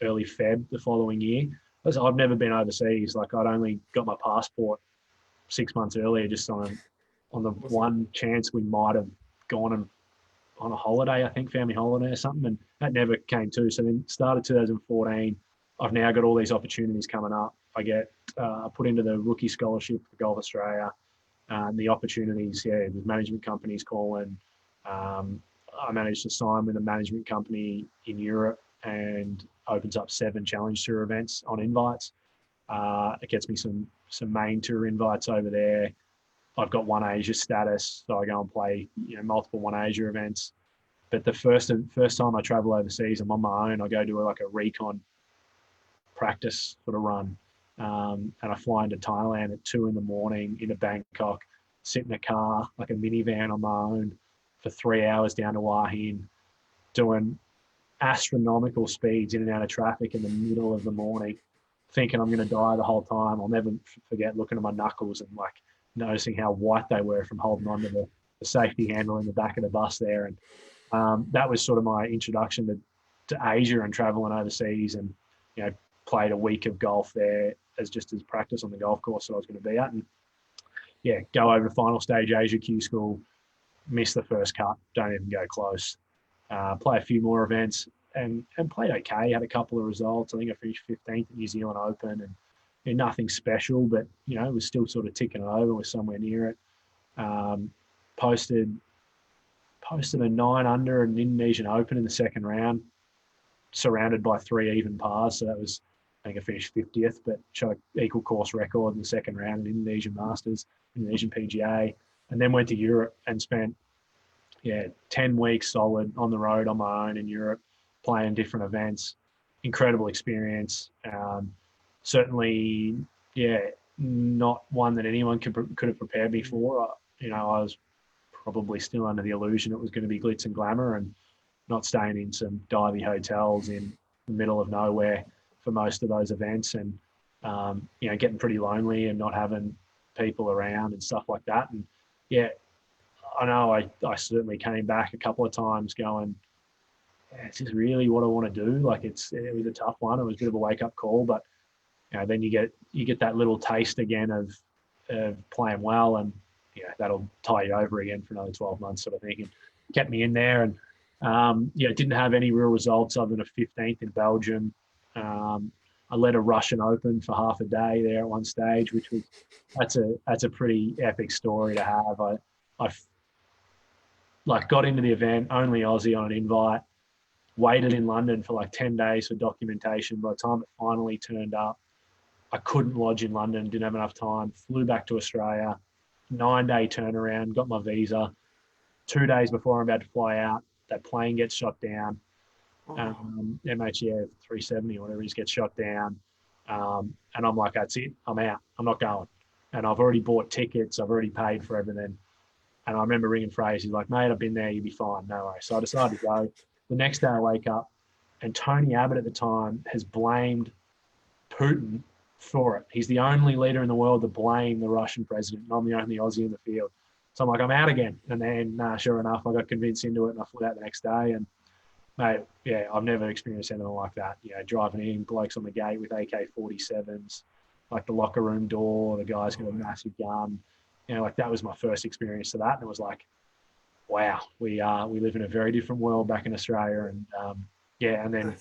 early Feb the following year. I've never been overseas. Like I'd only got my passport 6 months earlier, just on the one chance we might have gone on a holiday, I think family holiday or something, and that never came to. So then started 2014. I've now got all these opportunities coming up. I get put into the rookie scholarship for Golf Australia, and the opportunities, the management companies calling. I managed to sign with a management company in Europe and opens up 7 Challenge Tour events on invites. It gets me some main tour invites over there. I've got One Asia status, so I go and play multiple One Asia events. But the first time I travel overseas, I'm on my own. I go to a recon practice sort of run, and I fly into Thailand at 2 a.m. into Bangkok, sit in a car like a minivan on my own for 3 hours down to Hua Hin, doing astronomical speeds in and out of traffic in the middle of the morning, thinking I'm going to die the whole time. I'll never forget looking at my knuckles and noticing how white they were from holding on to the safety handle in the back of the bus there. And that was sort of my introduction to Asia and traveling overseas, and played a week of golf there as practice on the golf course that I was going to be at. And go over to final stage Asia Q school, miss the first cut, don't even go close. Play a few more events and played okay. Had a couple of results. I think I finished 15th at New Zealand Open, and nothing special, but it was still sort of ticking it over. Was somewhere near it. Posted a 9 under an Indonesian Open in the second round, surrounded by 3 even pars. So that was, I think I finished 50th, but showed equal course record in the second round in Indonesian Masters, Indonesian PGA, and then went to Europe and spent 10 weeks solid on the road on my own in Europe, playing different events. Incredible experience. Certainly, not one that anyone could have prepared me for. I was probably still under the illusion it was going to be glitz and glamour and not staying in some divey hotels in the middle of nowhere for most of those events, and getting pretty lonely and not having people around and stuff like that. And I know I certainly came back a couple of times going, is this really what I want to do? It was a tough one. It was a bit of a wake-up call, but then you get that little taste again of playing well, and that'll tie you over again for another 12 months sort of thing. And kept me in there, and didn't have any real results other than a 15th in Belgium. I led a Russian Open for half a day there at one stage, which was that's a pretty epic story to have. I got into the event, only Aussie on an invite, waited in London for like 10 days for documentation. By the time it finally turned up, I couldn't lodge in London, didn't have enough time, flew back to Australia, 9-day turnaround, got my visa. 2 days before I'm about to fly out, that plane gets shot down. MHF 370 or whatever it is gets shot down. And I'm like, that's it. I'm out. I'm not going. And I've already bought tickets. I've already paid for everything. And I remember ringing Fraser. He's like, mate, I've been there. You'll be fine. No worries. So I decided to go. The next day I wake up and Tony Abbott at the time has blamed Putin for it. He's the only leader in the world to blame the Russian president. And I'm the only Aussie in the field. So I'm like, I'm out again. And then, sure enough, I got convinced into it and I flew out the next day. And, mate, yeah, I've never experienced anything like that. You know, driving in, blokes on the gate with AK-47s, like the locker room door, the guy's got a massive gun. You know, like that was my first experience to that. And it was like, wow, we live in a very different world back in Australia. And, and then,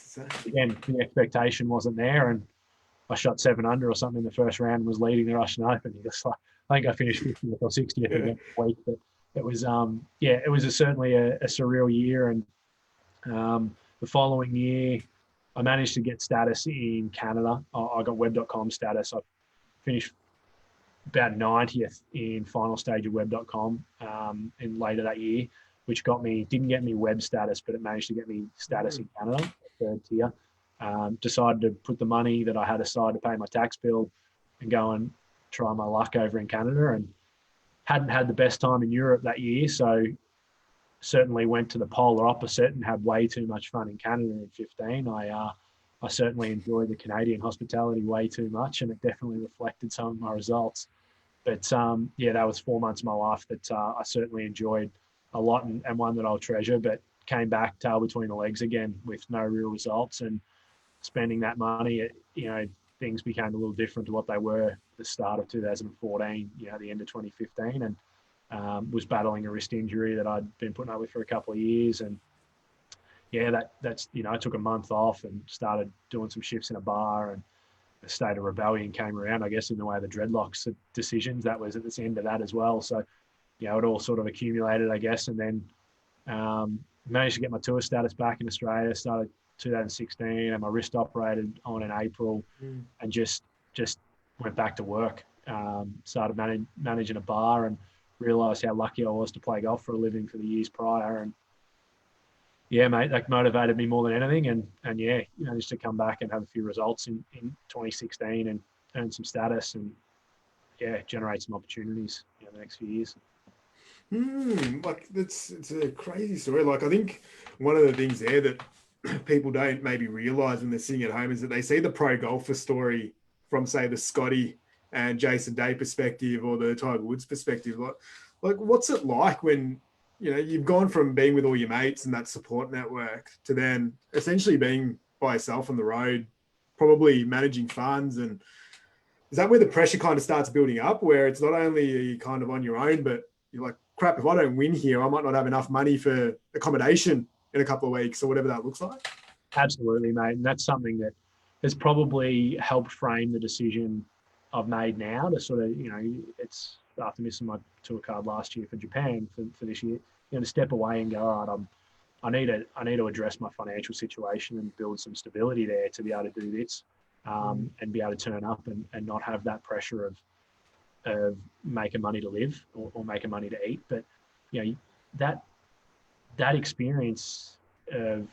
again, the expectation wasn't there. And I shot 7 under or something in the first round and was leading the Russian Open. I think I finished 50th or 60th again the week. But it was, it was certainly a surreal year. And the following year, I managed to get status in Canada. I got web.com status. I finished about 90th in final stage of web.com in later that year, which didn't get me web status, but it managed to get me status in Canada, 3rd tier. Decided to put the money that I had aside to pay my tax bill and go and try my luck over in Canada, and hadn't had the best time in Europe that year. So certainly went to the polar opposite and had way too much fun in Canada in 15. I certainly enjoyed the Canadian hospitality way too much, and it definitely reflected some of my results. But that was 4 months of my life that I certainly enjoyed a lot, and one that I'll treasure, but came back tail between the legs again with no real results. And spending that money, things became a little different to what they were at the start of 2014, the end of 2015, and was battling a wrist injury that I'd been putting up with for a couple of years. And that's I took a month off and started doing some shifts in a bar, and the state of rebellion came around, I guess, in the way of the dreadlocks decisions. That was at the end of that as well. So, it all sort of accumulated, I guess, and then managed to get my tour status back in Australia, started 2016, and my wrist operated on in April, and just went back to work. Started managing a bar and realised how lucky I was to play golf for a living for the years prior. And yeah, mate, that motivated me more than anything. And managed to come back and have a few results in 2016 and earn some status and generate some opportunities the next few years. It's a crazy story. Like, I think one of the things there that people don't maybe realize when they're sitting at home is that they see the pro golfer story from, say, the Scotty and Jason Day perspective or the Tiger Woods perspective. Like what's it like when you've gone from being with all your mates and that support network to then essentially being by yourself on the road, probably managing funds? And is that where the pressure kind of starts building up, where it's not only are you kind of on your own, but you're like, crap, if I don't win here, I might not have enough money for accommodation in a couple of weeks or whatever that looks like? Absolutely, mate. And that's something that has probably helped frame the decision I've made now to sort of, it's after missing my tour card last year for Japan for this year, to step away and go, all right, I need to address my financial situation and build some stability there to be able to do this, and be able to turn up and not have that pressure of making money to live or making money to eat. But that experience of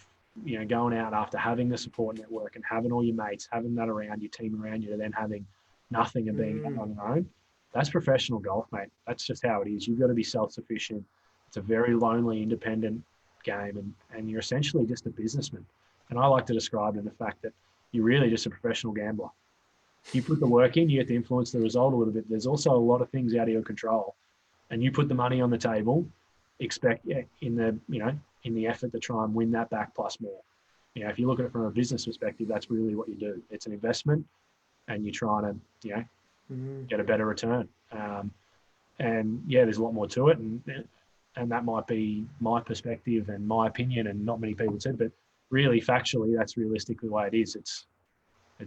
going out after having the support network and having all your mates, having that around your team around you, to then having nothing and being on your own, that's professional golf, mate. That's just how it is. You've got to be self-sufficient. It's a very lonely, independent game, and you're essentially just a businessman. And I like to describe it in the fact that you're really just a professional gambler. You put the work in, you get to influence the result a little bit. There's also a lot of things out of your control, and you put the money on the table, expect in the effort to try and win that back plus more. If you look at it from a business perspective, that's really what you do. It's an investment, and you're trying to get a better return. And there's a lot more to it, and that might be my perspective and my opinion, and not many people said, but really factually, that's realistically the way it is. It's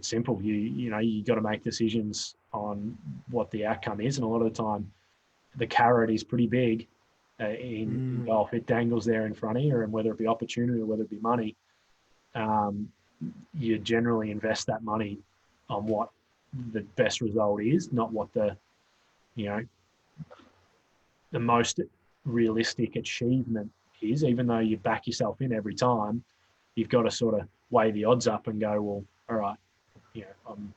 simple. You got to make decisions on what the outcome is, and a lot of the time, the carrot is pretty big in golf. It dangles there in front of you, and whether it be opportunity or whether it be money, um, you generally invest that money on what the best result is, not what you know, the most realistic achievement is. Even though you back yourself in every time, you've got to sort of weigh the odds up and go, well, all right, I'm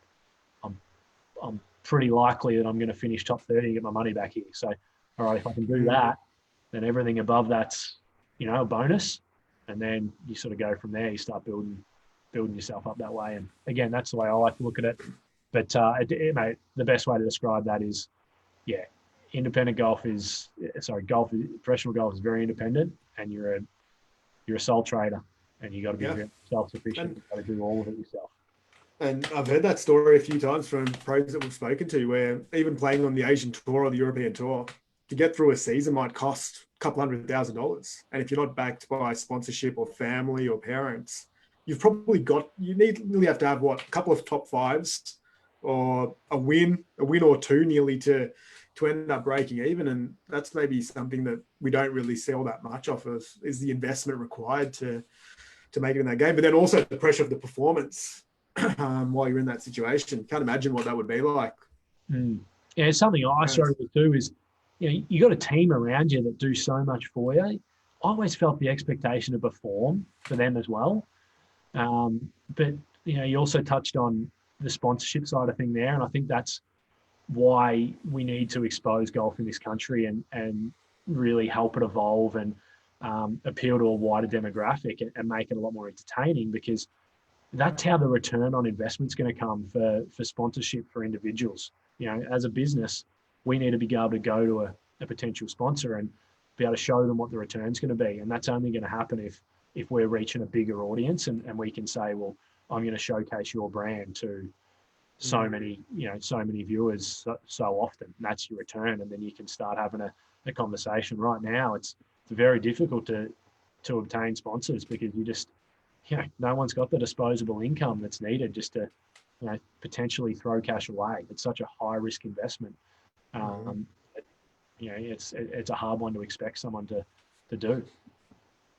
I'm pretty likely that I'm going to finish top 30 and get my money back here. So, all right, if I can do that, then everything above that's, a bonus. And then you sort of go from there. You start building yourself up that way. And again, that's the way I like to look at it. But mate, the best way to describe that is, yeah, independent golf is professional golf is very independent, and you're a sole trader, and you got to be very self-sufficient. You've got to do all of it yourself. And I've heard that story a few times from pros that we've spoken to, where even playing on the Asian tour or the European tour, to get through a season might cost a couple $100,000. And if you're not backed by sponsorship or family or parents, you really have to have a couple of top fives or a win or two nearly to end up breaking even. And that's maybe something that we don't really sell that much off of, is the investment required to make it in that game. But then also the pressure of the performance while you're in that situation. Can't imagine what that would be like. Yeah, it's something I struggle with too. Is you got a team around you that do so much for you. I always felt the expectation to perform for them as well. But you also touched on the sponsorship side of thing there, and I think that's why we need to expose golf in this country and really help it evolve and appeal to a wider demographic and make it a lot more entertaining, because that's how the return on investment is going to come for sponsorship for individuals. As a business, we need to be able to go to a potential sponsor and be able to show them what the return's going to be. And that's only going to happen if we're reaching a bigger audience and we can say, well, I'm going to showcase your brand to so many viewers so often. And that's your return. And then you can start having a conversation. Right now, it's very difficult to obtain sponsors, because no one's got the disposable income that's needed just to, potentially throw cash away. It's such a high risk investment. It's a hard one to expect someone to do.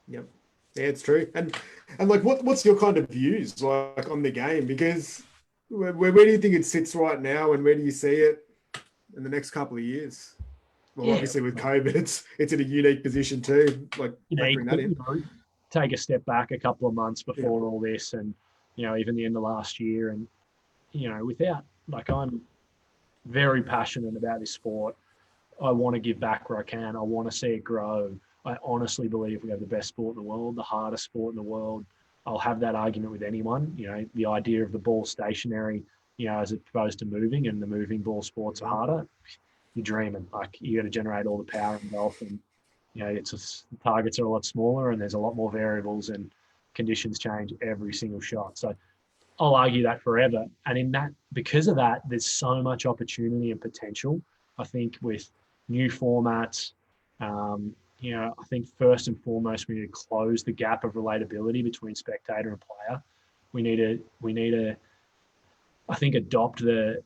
Yep. Yeah, it's true. And like, what's your kind of views like on the game? Because where do you think it sits right now, and where do you see it in the next couple of years? Well, obviously with COVID, it's in a unique position too. Like factoring that in. Take a step back a couple of months before all this, and even the end of last year, and I'm very passionate about this sport. I want to give back where I can. I want to see it grow. I honestly believe we have the best sport in the world, the hardest sport in the world. I'll have that argument with anyone. The idea of the ball stationary, as opposed to moving, and the moving ball sports are harder. You're dreaming. Like, you got to generate all the power in golf, and the targets are a lot smaller, and there's a lot more variables, and conditions change every single shot. So I'll argue that forever. And because of that, there's so much opportunity and potential. I think with new formats, I think first and foremost, we need to close the gap of relatability between spectator and player. We need to, I think, adopt the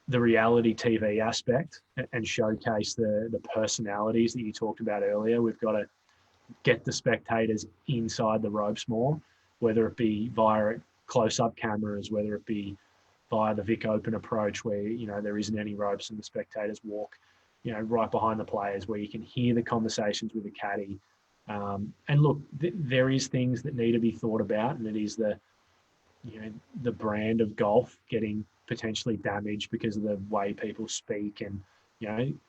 reality TV aspect and showcase the personalities that you talked about earlier. We've got to get the spectators inside the ropes more, whether it be via close-up cameras, whether it be via the Vic Open approach, where there isn't any ropes and the spectators walk right behind the players, where you can hear the conversations with the caddy. And look, there is things that need to be thought about, and it is the brand of golf getting potentially damaged because of the way people speak, and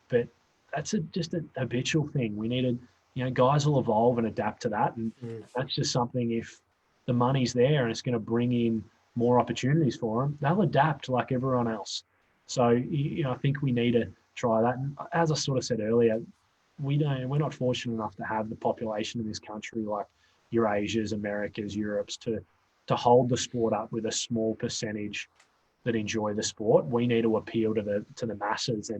but that's just a habitual thing. We need to, guys will evolve and adapt to that, and that's just something. If the money's there and it's going to bring in more opportunities for them, they'll adapt like everyone else. So I think we need to try that. And as I sort of said earlier, we're not fortunate enough to have the population in this country like Eurasia's, America's, Europe's to hold the sport up with a small percentage that enjoy the sport. We need to appeal to the masses,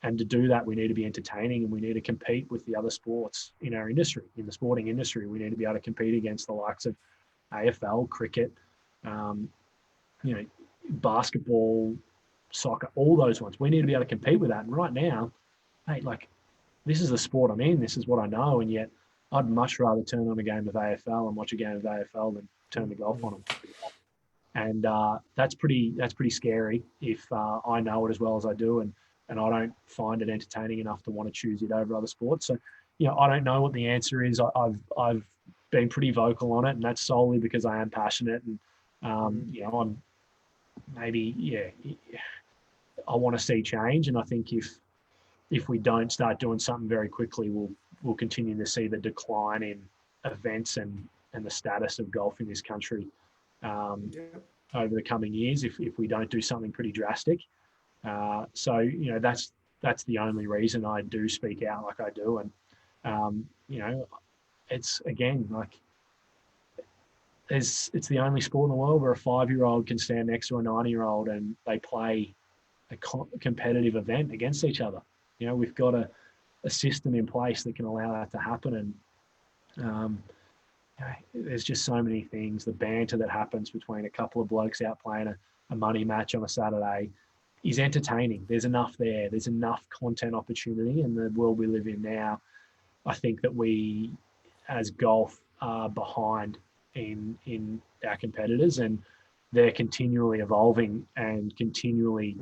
and to do that, we need to be entertaining, and we need to compete with the other sports in our industry, in the sporting industry. We need to be able to compete against the likes of AFL, cricket, basketball, soccer, all those ones. We need to be able to compete with that. And right now, hey, like, this is the sport I'm in. This is what I know, and yet I'd much rather turn on a game of AFL and watch a game of AFL than turn the golf on them. And that's pretty scary if I know it as well as I do, and I don't find it entertaining enough to want to choose it over other sports. So, I don't know what the answer is. I've been pretty vocal on it, and that's solely because I am passionate, and I'm maybe I want to see change, and I think if we don't start doing something very quickly, we'll continue to see the decline in events and the status of golf in this country over the coming years if we don't do something pretty drastic. So that's the only reason I do speak out like I do, and it's again like it's the only sport in the world where a 5-year-old can stand next to a 90-year-old and they play a competitive event against each other. We've got a system in place that can allow that to happen, and there's just so many things. The banter that happens between a couple of blokes out playing a money match on a Saturday is entertaining. There's enough there. There's enough content opportunity in the world we live in now. I think that we, as golf, are behind in our competitors, and they're continually evolving and continually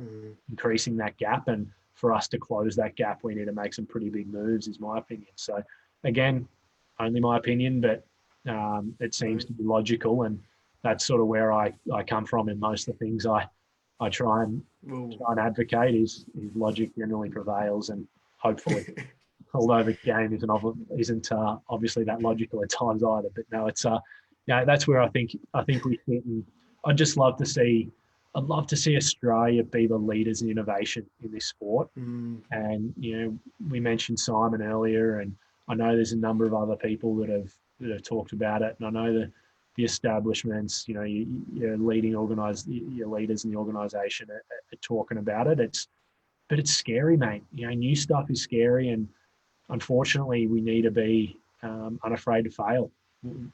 increasing that gap. And for us to close that gap, we need to make some pretty big moves, is my opinion. So, again, only my opinion, but it seems to be logical, and that's sort of where I come from in most of the things I try and advocate is logic generally prevails, and hopefully, although the game isn't obviously that logical at times either. But no, it's that's where I think we fit, and I'd love to see Australia be the leaders in innovation in this sport. And we mentioned Simon earlier, and I know there's a number of other people that have talked about it, and I know the establishments, your leading your leaders in the organisation are talking about it. But it's scary, mate. New stuff is scary, and unfortunately, we need to be unafraid to fail.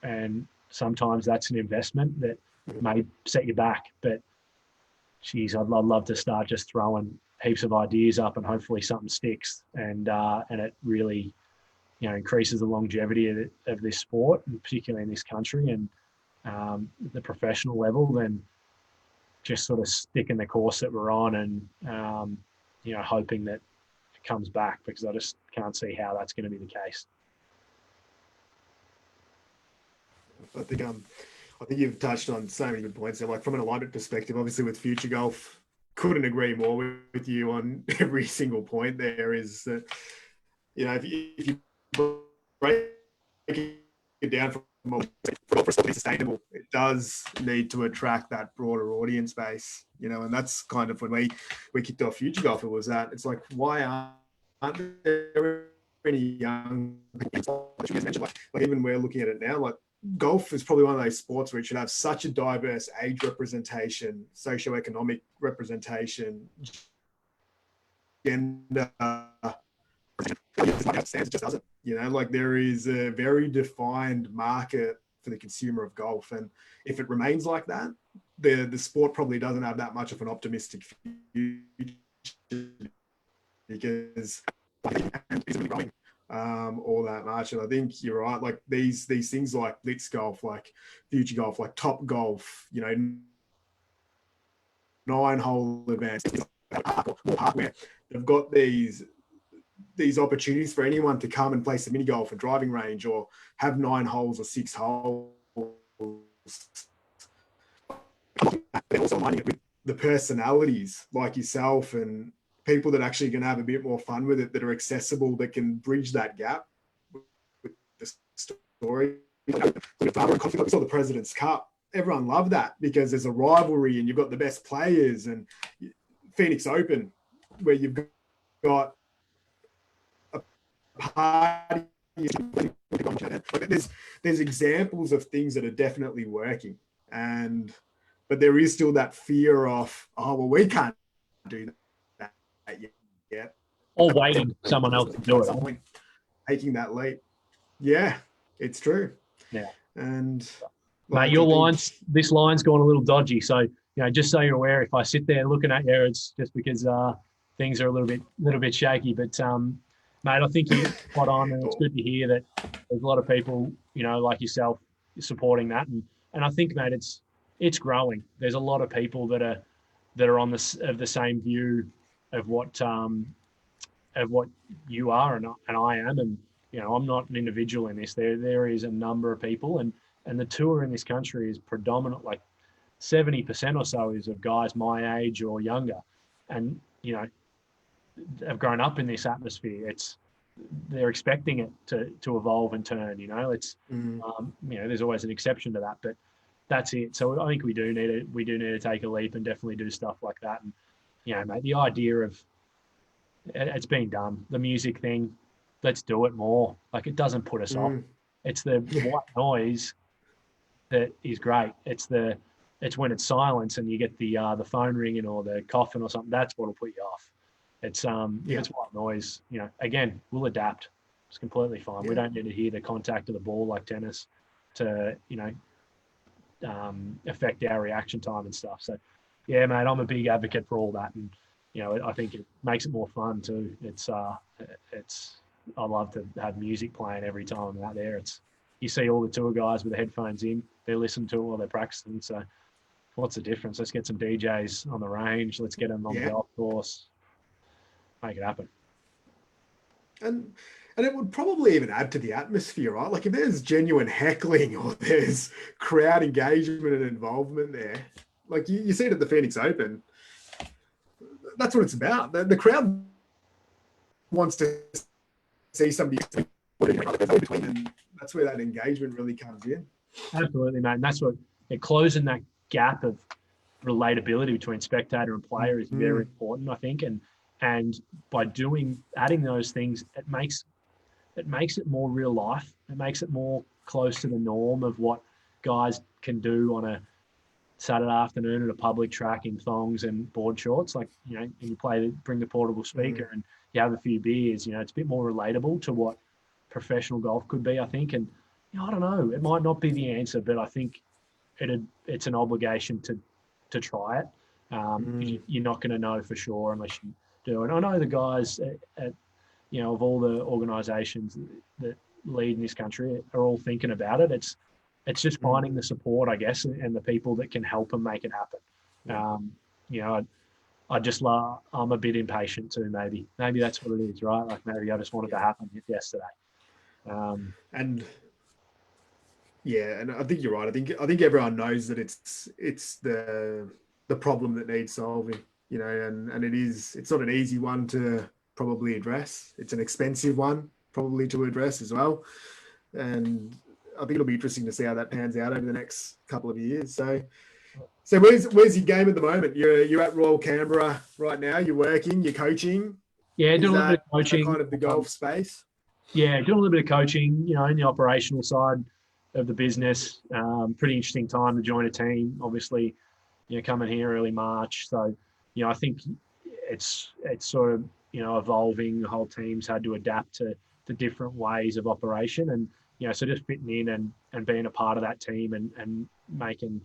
And sometimes that's an investment that may set you back. But, geez, I'd love to start just throwing heaps of ideas up, and hopefully something sticks, and it really, increases the longevity of this sport, and particularly in this country, and the professional level. Then just sort of sticking the course that we're on, and hoping that it comes back, because I just can't see how that's going to be the case. I think you've touched on so many good points there. Like, from an alignment perspective, obviously with Future Golf, couldn't agree more with you on every single point. There is that, if you break it down for something sustainable, it does need to attract that broader audience base, and that's kind of when we kicked off Future Golf. It was that it's like, why aren't there any young people? Like even we're looking at it now, like golf is probably one of those sports where it should have such a diverse age representation, socioeconomic representation, gender. It just doesn't. Like there is a very defined market for the consumer of golf, and if it remains like that, the sport probably doesn't have that much of an optimistic future, because it isn't growing all that much. And I think you're right. Like these things like Blitz Golf, like Future Golf, like Top Golf, 9-hole events, more park where they've got these opportunities for anyone to come and play some mini golf, a driving range, or have 9 holes or 6 holes. But also aligning it with the personalities like yourself and people that actually can have a bit more fun with it, that are accessible, that can bridge that gap with the story. We saw the President's Cup. Everyone loved that because there's a rivalry and you've got the best players, and Phoenix Open, where you've got a party. There's examples of things that are definitely working, but there is still that fear of, we can't do that yet. Or waiting for someone else to do it. Taking that leap. Yeah, it's true. Yeah. And mate, this line's gone a little dodgy. So, just so you're aware, if I sit there looking at you, it's just because things are a little bit shaky. But Mate, I think you're spot on, and it's good to hear that there's a lot of people, like yourself, supporting that, and I think, mate, it's growing. There's a lot of people that are on this of the same view of what you are and I am, and I'm not an individual in this. There is a number of people, and the tour in this country is predominant, like 70% or so is of guys my age or younger, and have grown up in this atmosphere. They're expecting it to evolve and turn. There's always an exception to that, but that's it. So I think we do need to take a leap and definitely do stuff like that. And mate, the idea of it's been done. The music thing, let's do it more. Like, it doesn't put us off. It's the white noise that is great. It's when it's silence and you get the phone ringing or the coughing or something. That's what'll put you off. It's if it's white noise, again, we'll adapt. It's completely fine. We don't need to hear the contact of the ball like tennis to affect our reaction time and stuff. So yeah, mate, I'm a big advocate for all that, and I think it makes it more fun too. I love to have music playing every time I'm out there. You see all the tour guys with the headphones in, they listen to it while they're practicing. So what's the difference? Let's get some DJs on the range. Let's get them on the golf course. Make it happen. And it would probably even add to the atmosphere, right? Like, if there's genuine heckling or there's crowd engagement and involvement there, like you see it at the Phoenix Open. That's what it's about. The crowd wants to see somebody between, and that's where that engagement really comes in. Absolutely, mate. And that's what closing that gap of relatability between spectator and player is very important, I think. And by adding those things, it makes it more real life. It makes it more close to the norm of what guys can do on a Saturday afternoon at a public track in thongs and board shorts. Like, and you bring the portable speaker and you have a few beers, it's a bit more relatable to what professional golf could be, I think. And I don't know, it might not be the answer, but I think it's an obligation to try it. You're not going to know for sure unless you do. And I know the guys at of all the organisations that lead in this country are all thinking about it. It's just finding the support, I guess, and the people that can help them make it happen. I'm a bit impatient too. Maybe that's what it is, right? Like, maybe I just wanted to happen yesterday. And I think you're right. I think everyone knows that it's the problem that needs solving. And it's not an easy one to probably address. It's an expensive one probably to address as well. And I think it'll be interesting to see how that pans out over the next couple of years. So where's your game at the moment? You're at Royal Canberra right now. You're working. You're coaching. Yeah, doing a little bit of coaching. Kind of the golf space. Yeah, doing a little bit of coaching. In the operational side of the business. Pretty interesting time to join a team. Obviously, coming here early March. So I think it's sort of evolving. The whole team's had to adapt to different ways of operation, and so just fitting in and being a part of that team and making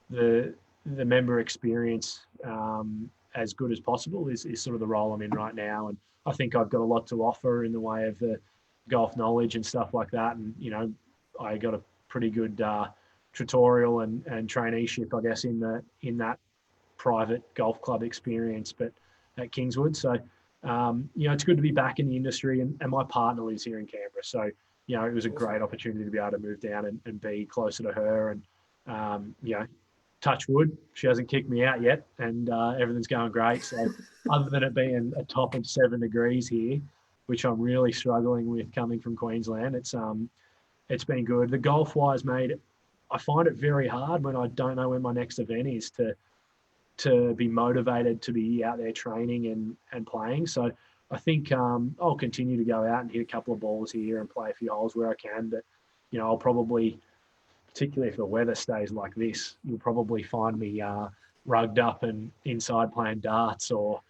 the member experience as good as possible is sort of the role I'm in right now. And I think I've got a lot to offer in the way of the golf knowledge and stuff like that. And I got a pretty good tutorial and traineeship, I guess, in that private golf club experience, but at Kingswood. So it's good to be back in the industry, and my partner lives here in Canberra. So it was a great opportunity to be able to move down and be closer to her. And touch wood, she hasn't kicked me out yet, and everything's going great. So other than it being a top of 7 degrees here, which I'm really struggling with coming from Queensland, it's been good. The golf wise, mate, I find it very hard when I don't know when my next event is to be motivated to be out there training and playing. So I think I'll continue to go out and hit a couple of balls here and play a few holes where I can. But I'll probably, particularly if the weather stays like this, you'll probably find me rugged up and inside playing darts, or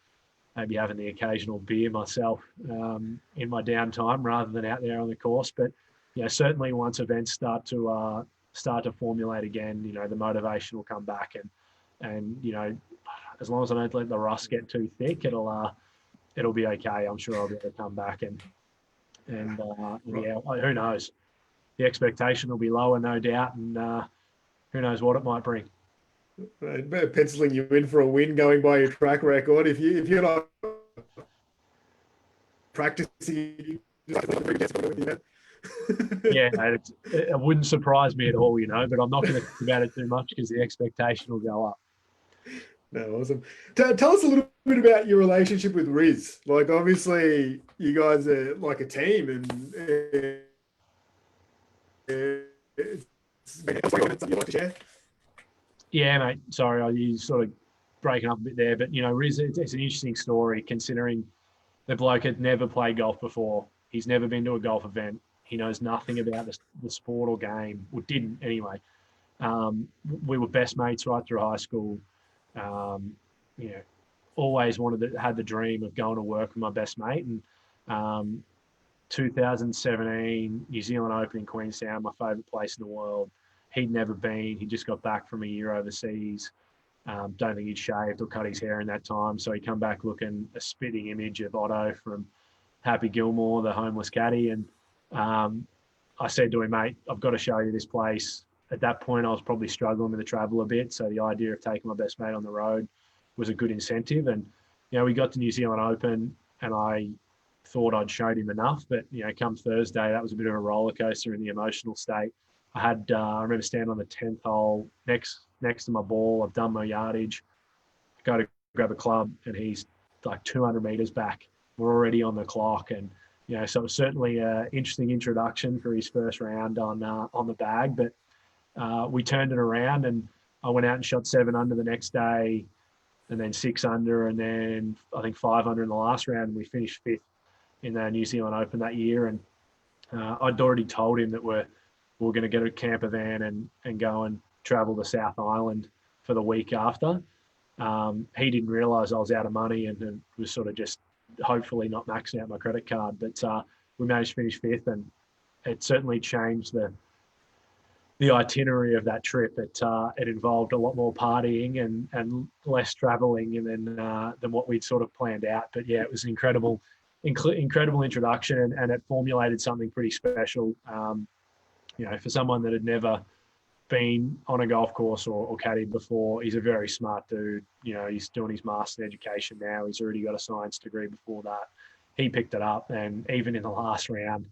maybe having the occasional beer myself in my downtime rather than out there on the course. But certainly once events start to formulate again, the motivation will come back, and as long as I don't let the rust get too thick, it'll be okay. I'm sure I'll be able to come back and And yeah, who knows? The expectation will be lower, no doubt, and who knows what it might bring. Penciling you in for a win, going by your track record. If you're not practicing, Yeah, it wouldn't surprise me at all, but I'm not going to think about it too much because the expectation will go up. No, awesome. Tell us a little bit about your relationship with Riz. Like, obviously, you guys are like a team, and it's something you like to share. Yeah, mate. Sorry, you sort of breaking up a bit there, but Riz, it's an interesting story considering the bloke had never played golf before. He's never been to a golf event. He knows nothing about the sport or game, or didn't anyway. We were best mates right through high school. Um, you know, always had the dream of going to work with my best mate. And 2017 New Zealand Open in Queenstown, my favourite place in the world. He'd never been. He just got back from a year overseas. Don't think he'd shaved or cut his hair in that time. So he come back looking a spitting image of Otto from Happy Gilmore, the homeless caddy. And I said to him, mate, I've got to show you this place. At that point, I was probably struggling with the travel a bit. So the idea of taking my best mate on the road was a good incentive. And, we got to New Zealand Open and I thought I'd showed him enough. But, come Thursday, that was a bit of a roller coaster in the emotional state. I remember standing on the 10th hole next to my ball. I've done my yardage. I go to grab a club and he's like 200 meters back. We're already on the clock. And, so it was certainly an interesting introduction for his first round on the bag. But we turned it around and I went out and shot 7 under the next day and then 6 under and then I think 5 under in the last round. And we finished 5th in the New Zealand Open that year. And I'd already told him that we're going to get a camper van and go and travel to South Island for the week after. He didn't realise I was out of money and was sort of just hopefully not maxing out my credit card. But we managed to finish 5th and it certainly changed the itinerary of that trip. It involved a lot more partying and less travelling than what we'd sort of planned out. But yeah, it was an incredible introduction and it formulated something pretty special. For someone that had never been on a golf course or caddied before, he's a very smart dude. He's doing his master's in education now. He's already got a science degree before that. He picked it up, and even in the last round,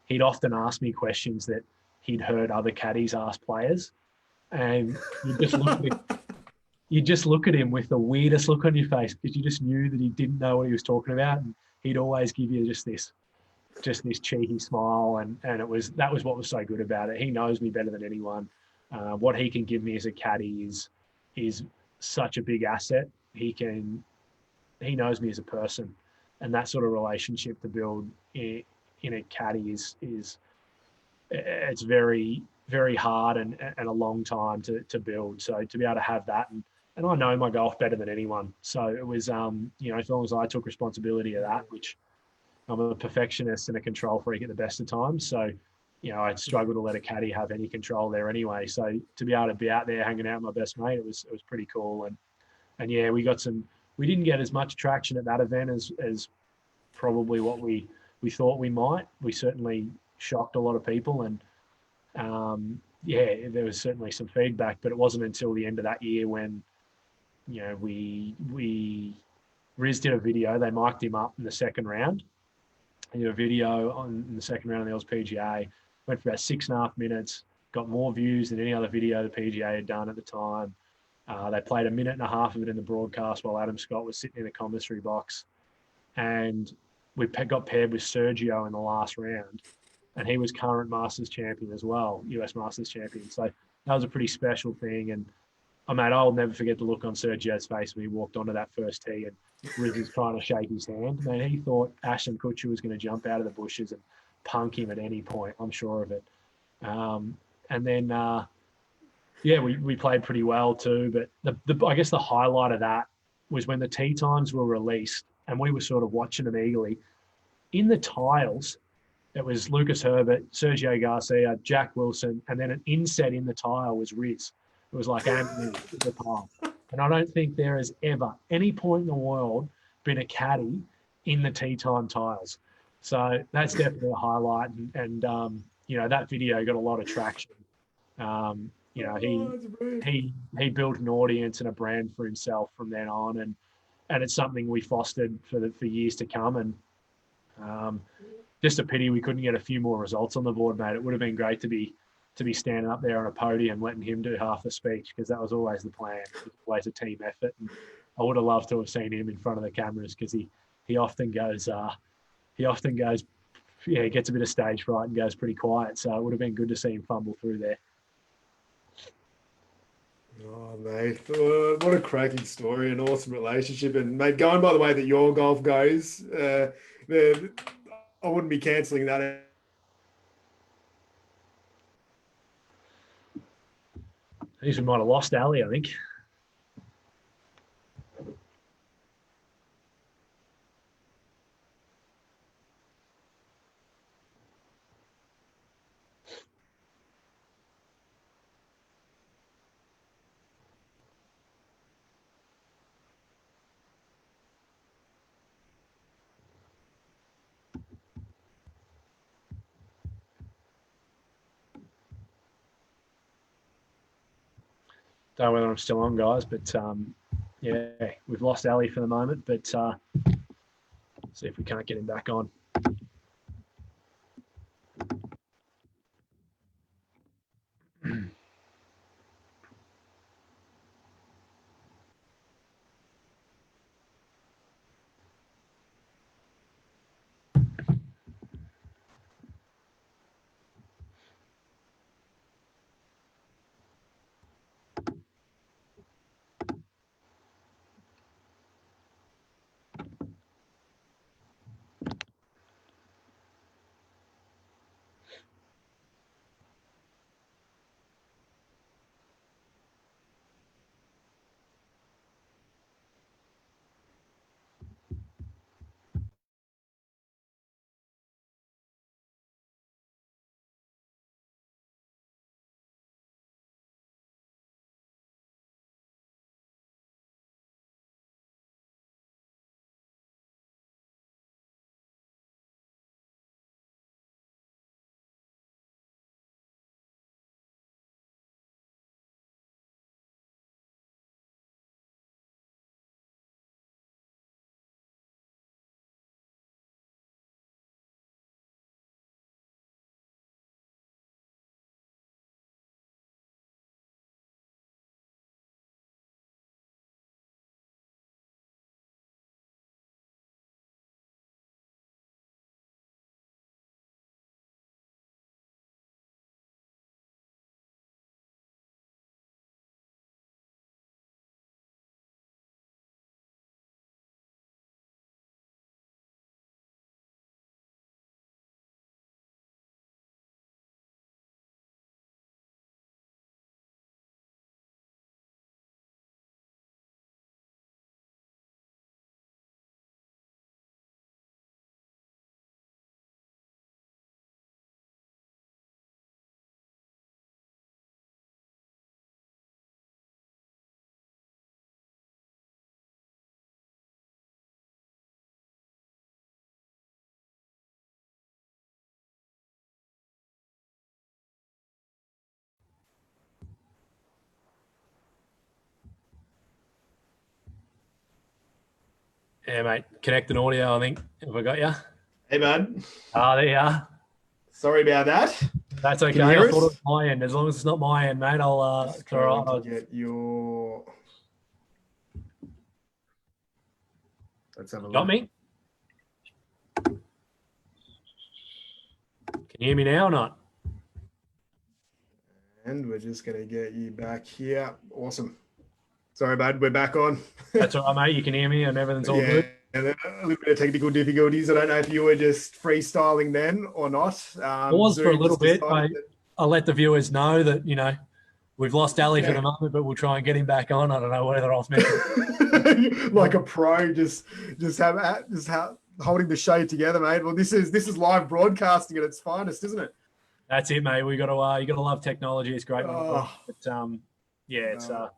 he'd often ask me questions that he'd heard other caddies ask players, and you just look at him with the weirdest look on your face because you just knew that he didn't know what he was talking about, and he'd always give you just this cheeky smile, and that was what was so good about it. He knows me better than anyone. What he can give me as a caddy is such a big asset. He knows me as a person, and that sort of relationship to build in a caddy is it's very, very hard and a long time to build. So to be able to have that and I know my golf better than anyone. So it was as long as I took responsibility of that, which I'm a perfectionist and a control freak at the best of times. So, I'd struggle to let a caddy have any control there anyway. So to be able to be out there hanging out with my best mate, it was pretty cool. And yeah, we didn't get as much traction at that event as probably what we thought we might. We certainly shocked a lot of people and there was certainly some feedback, but it wasn't until the end of that year when, Riz did a video, they mic'd him up in the second round. He did a video in the second round of the LPGA, went for about 6.5 minutes, got more views than any other video the PGA had done at the time. They played 1.5 minutes of it in the broadcast while Adam Scott was sitting in the commentary box. And we got paired with Sergio in the last round. And he was current Masters champion as well, US Masters champion. So that was a pretty special thing. And I'll never forget the look on Sergio's face when he walked onto that first tee and Riz was trying to shake his hand. Man, he thought Ashton Kutcher was going to jump out of the bushes and punk him at any point. I'm sure of it. And then, we played pretty well too. But I guess the highlight of that was when the tee times were released and we were sort of watching them eagerly. In the tiles, it was Lucas Herbert, Sergio Garcia, Jack Wilson, and then an inset in the tile was Riz. It was like Anthony in the tile. And I don't think there has ever, any point in the world, been a caddy in the tee time tiles. So that's definitely a highlight, and that video got a lot of traction. You know, Oh, that's brilliant. he built an audience and a brand for himself from then on, and it's something we fostered for years to come. And um, just a pity we couldn't get a few more results on the board, mate. It would have been great to be standing up there on a podium, letting him do half the speech, because that was always the plan. It was always a team effort, and I would have loved to have seen him in front of the cameras, because he often goes yeah, he gets a bit of stage fright and goes pretty quiet. So it would have been good to see him fumble through there. Oh, mate, what a cracking story, an awesome relationship. And, mate, going by the way that your golf goes, I wouldn't be cancelling that. I think we might have lost Ali, I think. Don't know whether I'm still on, guys, but yeah, we've lost Ali for the moment, but see if we can't get him back on. Yeah, mate. Connecting audio, I think. Have I got you? Hey, man, Ah, there you are. sorry about that. That's Can okay. you I hear thought it us? was my end. As long as it's not my end, mate, Just it's all right. trying to get your. Let's have a You got look. me? Can you hear me now or not? And we're just going to get you back here. Awesome. Sorry, bud. We're back on. That's all right, mate. You can hear me and everything's all Yeah, good. a little bit of technical difficulties. I don't know if you were just freestyling then or not. Pause for a Zoom little just bit. decided I'll let the viewers know that, we've lost Ali for that, the moment, but we'll try and get him back on. I don't know whether I was meant to. like a pro, just have holding the show together, mate. Well, this is live broadcasting at its finest, isn't it? That's it, mate. You got to love technology. It's great when it works. Oh, But yeah, no.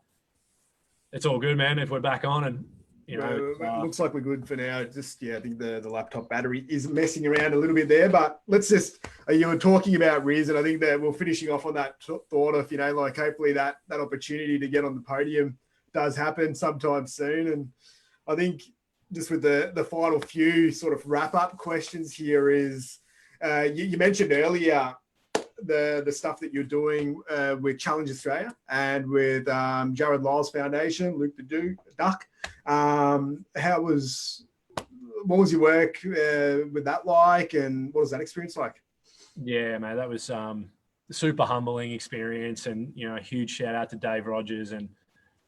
it's all good, man. If we're back on, and It looks like we're good for now. Just, I think the laptop battery is messing around a little bit there, but let's just, you were talking about Riz, and I think that we're finishing off on that thought of, like hopefully that opportunity to get on the podium does happen sometime soon. And I think just with the final few sort of wrap up questions here is, you mentioned earlier the stuff that you're doing with Challenge Australia and with Jared Lyle's foundation, Luke the Duck. What was your work with that like, and what was that experience like? Yeah, mate, that was super humbling experience, and a huge shout out to Dave Rogers and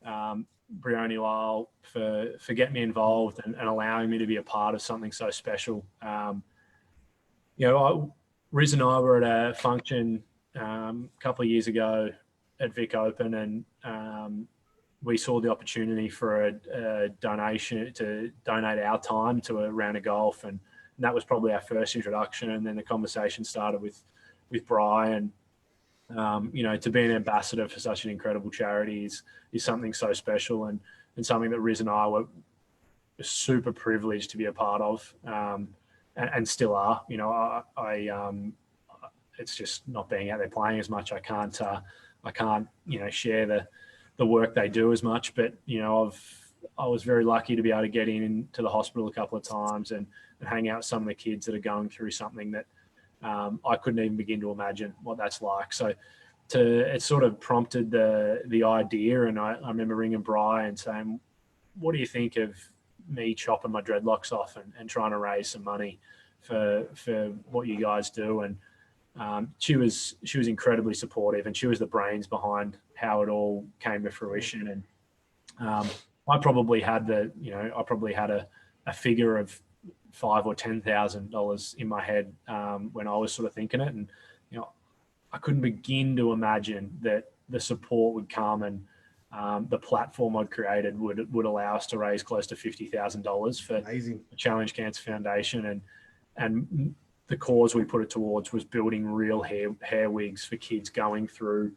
Brioni Lyle for getting me involved and allowing me to be a part of something so special. Riz and I were at a function a couple of years ago at Vic Open, and we saw the opportunity for a donation to donate our time to a round of golf, and that was probably our first introduction. And then the conversation started with Brian. To be an ambassador for such an incredible charity is something so special, and something that Riz and I were super privileged to be a part of, and still are. It's just not being out there playing as much. I can't share the work they do as much, but I was very lucky to be able to get into the hospital a couple of times and hang out with some of the kids that are going through something that I couldn't even begin to imagine what that's like. So it sort of prompted the idea, and I remember ringing Brian and saying, what do you think of me chopping my dreadlocks off and trying to raise some money for what you guys do? And she was incredibly supportive, and she was the brains behind how it all came to fruition. And I probably had a figure of $5,000 or $10,000 in my head when I was sort of thinking it, and I couldn't begin to imagine that the support would come, and the platform I'd created would allow us to raise close to $50,000 for Amazing. the Challenge Cancer Foundation, and the cause we put it towards was building real hair wigs for kids going through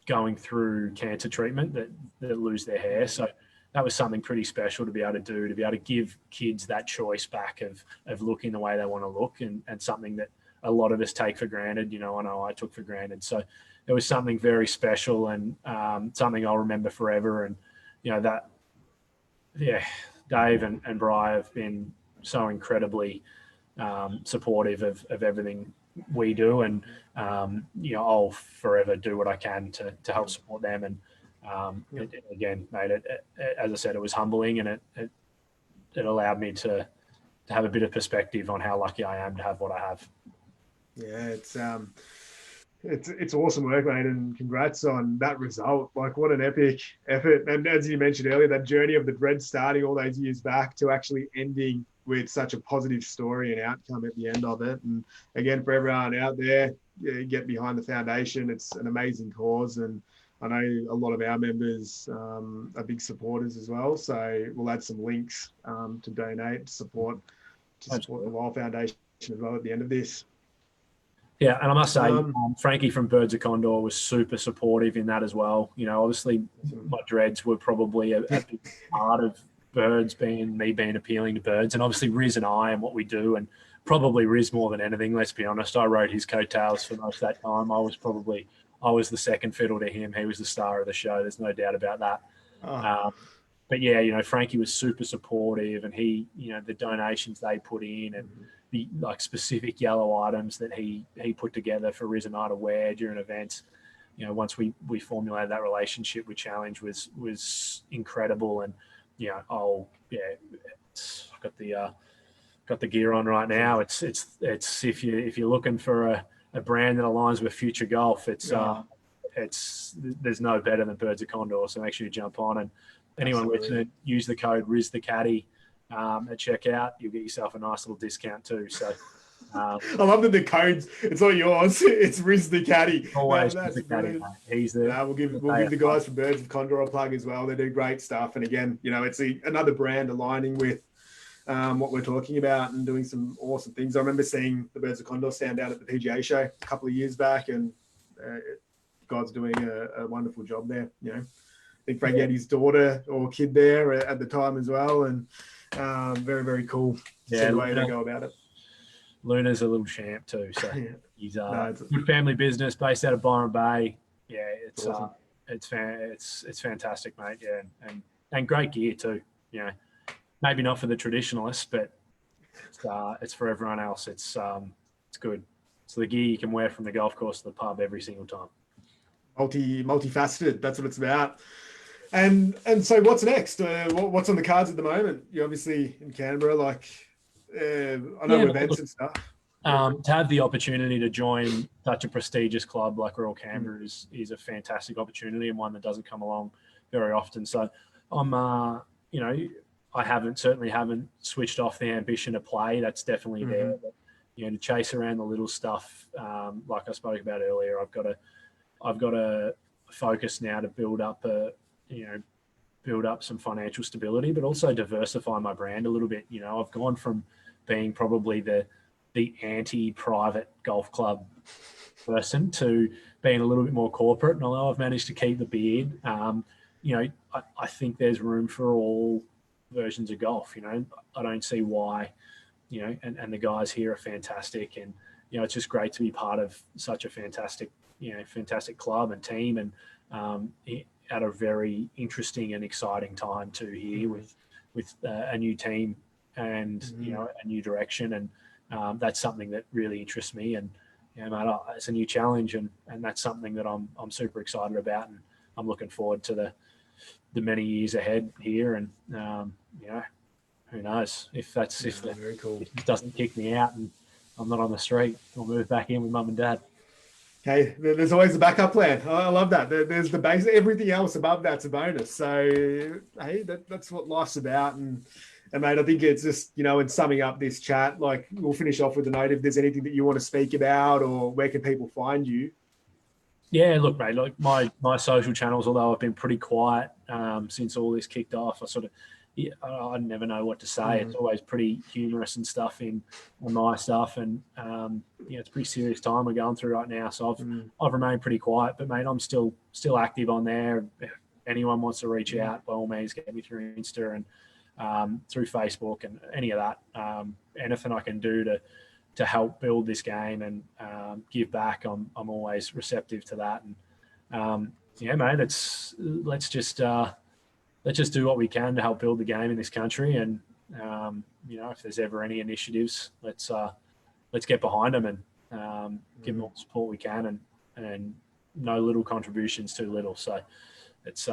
cancer treatment that lose their hair. So that was something pretty special to be able to do, to be able to give kids that choice back of looking the way they want to look, and something that a lot of us take for granted. I know I took for granted. So it was something very special, and something I'll remember forever. And Dave and Bri have been so incredibly supportive of everything we do, and I'll forever do what I can to help support them. And again, mate, as I said, it was humbling, and it allowed me to have a bit of perspective on how lucky I am to have what I have. Yeah, it's awesome work, mate, and congrats on that result. Like, what an epic effort. And as you mentioned earlier, that journey of the dread starting all those years back to actually ending with such a positive story and outcome at the end of it. And again, for everyone out there, get behind the foundation. It's an amazing cause, and I know a lot of our members are big supporters as well. So we'll add some links to donate, to support the Lyle Foundation as well at the end of this. Yeah, and I must say, Frankie from Birds of Condor was super supportive in that as well. Obviously, my dreads were probably a big part of birds being appealing to birds, and obviously Riz and I and what we do, and probably Riz more than anything. Let's be honest, I rode his coattails for most of that time. I was the second fiddle to him. He was the star of the show. There's no doubt about that. But yeah, Frankie was super supportive, and he, the donations they put in, and the specific yellow items that he put together for Riz and I to wear during events. Once we formulated that relationship with Challenge was incredible. And I've got the gear on right now. It's if you're looking for a brand that aligns with future golf, there's no better than Birds of Condor. So make sure you jump on, and anyone listening, use the code RIZTheCaddy at checkout. You'll get yourself a nice little discount too. So I love that the codes, it's not yours, it's RIZTheCaddy. Always that's the caddy, mate. He's we'll give the guys from Birds of Condor a plug as well. They do great stuff, and again, it's another brand aligning with what we're talking about and doing some awesome things. I remember seeing the Birds of Condor stand out at the PGA show a couple of years back, and guys doing a wonderful job there. think Frank had his daughter or kid there at the time as well, and very, very cool to see the way they go about it. Luna's a little champ too, so Yeah. he's good family business based out of Byron Bay. Yeah, it's awesome. It's fantastic, mate. Yeah, and great gear too. You know, maybe not for the traditionalists, but it's for everyone else. It's good. So the gear you can wear from the golf course to the pub every single time. Multifaceted. That's what it's about. And so what's next? What's on the cards at the moment? You're obviously in Canberra, like I know events and stuff. To have the opportunity to join such a prestigious club like Royal Canberra is a fantastic opportunity, and one that doesn't come along very often. So I'm, I certainly haven't switched off the ambition to play. That's definitely there. But, to chase around the little stuff, like I spoke about earlier, I've got to focus now to build up some financial stability, but also diversify my brand a little bit. I've gone from being probably the anti-private golf club person to being a little bit more corporate. And although I've managed to keep the beard, I think there's room for all versions of golf. I don't see why, and the guys here are fantastic. And, it's just great to be part of such a fantastic club and team, and at a very interesting and exciting time too here with a new team and, a new direction. And that's something that really interests me. And, mate, it's a new challenge, and that's something that I'm super excited about, and I'm looking forward to the many years ahead here. And, who knows if very cool. if it doesn't kick me out and I'm not on the street, I'll move back in with mum and dad. Okay, there's always a backup plan. I love that. There's the base. Everything else above that's a bonus. So, hey, that's what life's about. And mate, I think it's just, in summing up this chat, like we'll finish off with a note if there's anything that you want to speak about, or where can people find you? Yeah, look, mate, like my social channels, although I've been pretty quiet since all this kicked off, I never know what to say. It's always pretty humorous and stuff on my stuff, and it's a pretty serious time we're going through right now. So I've remained pretty quiet, but mate, I'm still active on there. If anyone wants to reach out, by all means, get me through Insta and through Facebook and any of that. Anything I can do to help build this game and give back, I'm always receptive to that. And mate, let's just do what we can to help build the game in this country. And if there's ever any initiatives, let's get behind them and give them all the support we can. And no little contributions too little. So it's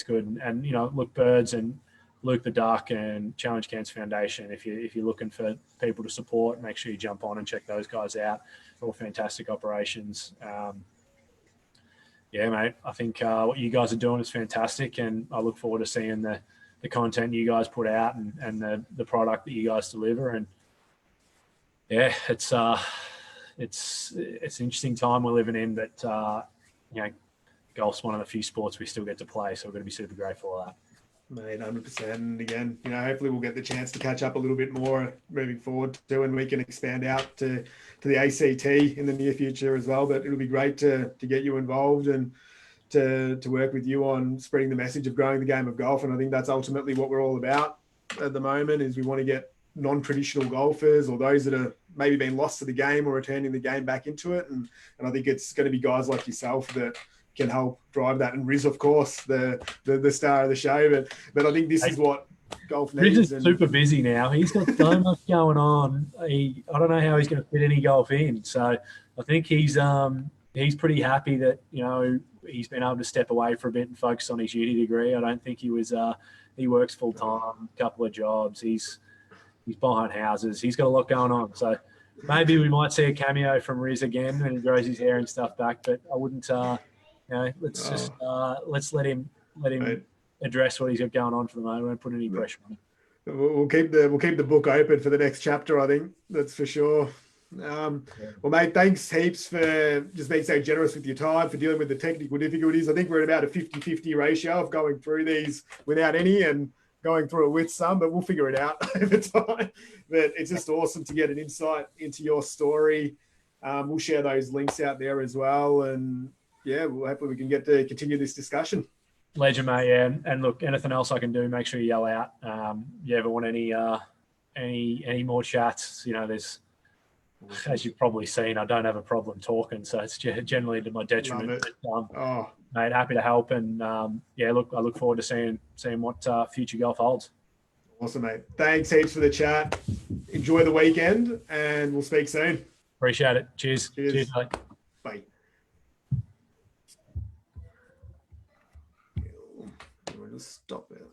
good. And look, Birds and Luke the Duck and Challenge Cairns Foundation, if you're looking for people to support, make sure you jump on and check those guys out. They're all fantastic operations. Yeah, mate, I think what you guys are doing is fantastic, and I look forward to seeing the content you guys put out and the product that you guys deliver. And yeah, it's an interesting time we're living in, but golf's one of the few sports we still get to play, so we're going to be super grateful of that. Mate, 100%. And again, hopefully we'll get the chance to catch up a little bit more moving forward too, and we can expand out to the ACT in the near future as well. But it'll be great to get you involved and to work with you on spreading the message of growing the game of golf. And I think that's ultimately what we're all about at the moment, is we want to get non-traditional golfers, or those that are maybe been lost to the game or returning the game back into it. And I think it's going to be guys like yourself that can help drive that, and Riz, of course, the star of the show. But I think this is what golf needs. Riz is super busy now. He's got so much going on. I don't know how he's going to fit any golf in. So I think he's pretty happy that he's been able to step away for a bit and focus on his uni degree. I don't think he works full time, a couple of jobs. He's behind houses. He's got a lot going on. So maybe we might see a cameo from Riz again when he grows his hair and stuff back. But I wouldn't. Let's let him address what he's got going on for the moment. We won't put any pressure on him. We'll keep the book open for the next chapter, I think. That's for sure. Well, mate, thanks heaps for just being so generous with your time, for dealing with the technical difficulties. I think we're at about a 50-50 ratio of going through these without any and going through it with some, but we'll figure it out over time. But it's just awesome to get an insight into your story. We'll share those links out there as well. And yeah, well, hopefully we can get to continue this discussion. Legend, mate. Yeah, and look, anything else I can do, make sure you yell out. You ever want any more chats? You know, there's, as you've probably seen, I don't have a problem talking, so it's generally to my detriment. Love it. But, mate, happy to help, and yeah, look, I look forward to seeing what future golf holds. Awesome, mate. Thanks heaps for the chat. Enjoy the weekend, and we'll speak soon. Appreciate it. Cheers. Cheers. Mate. Bye. We'll just stop it.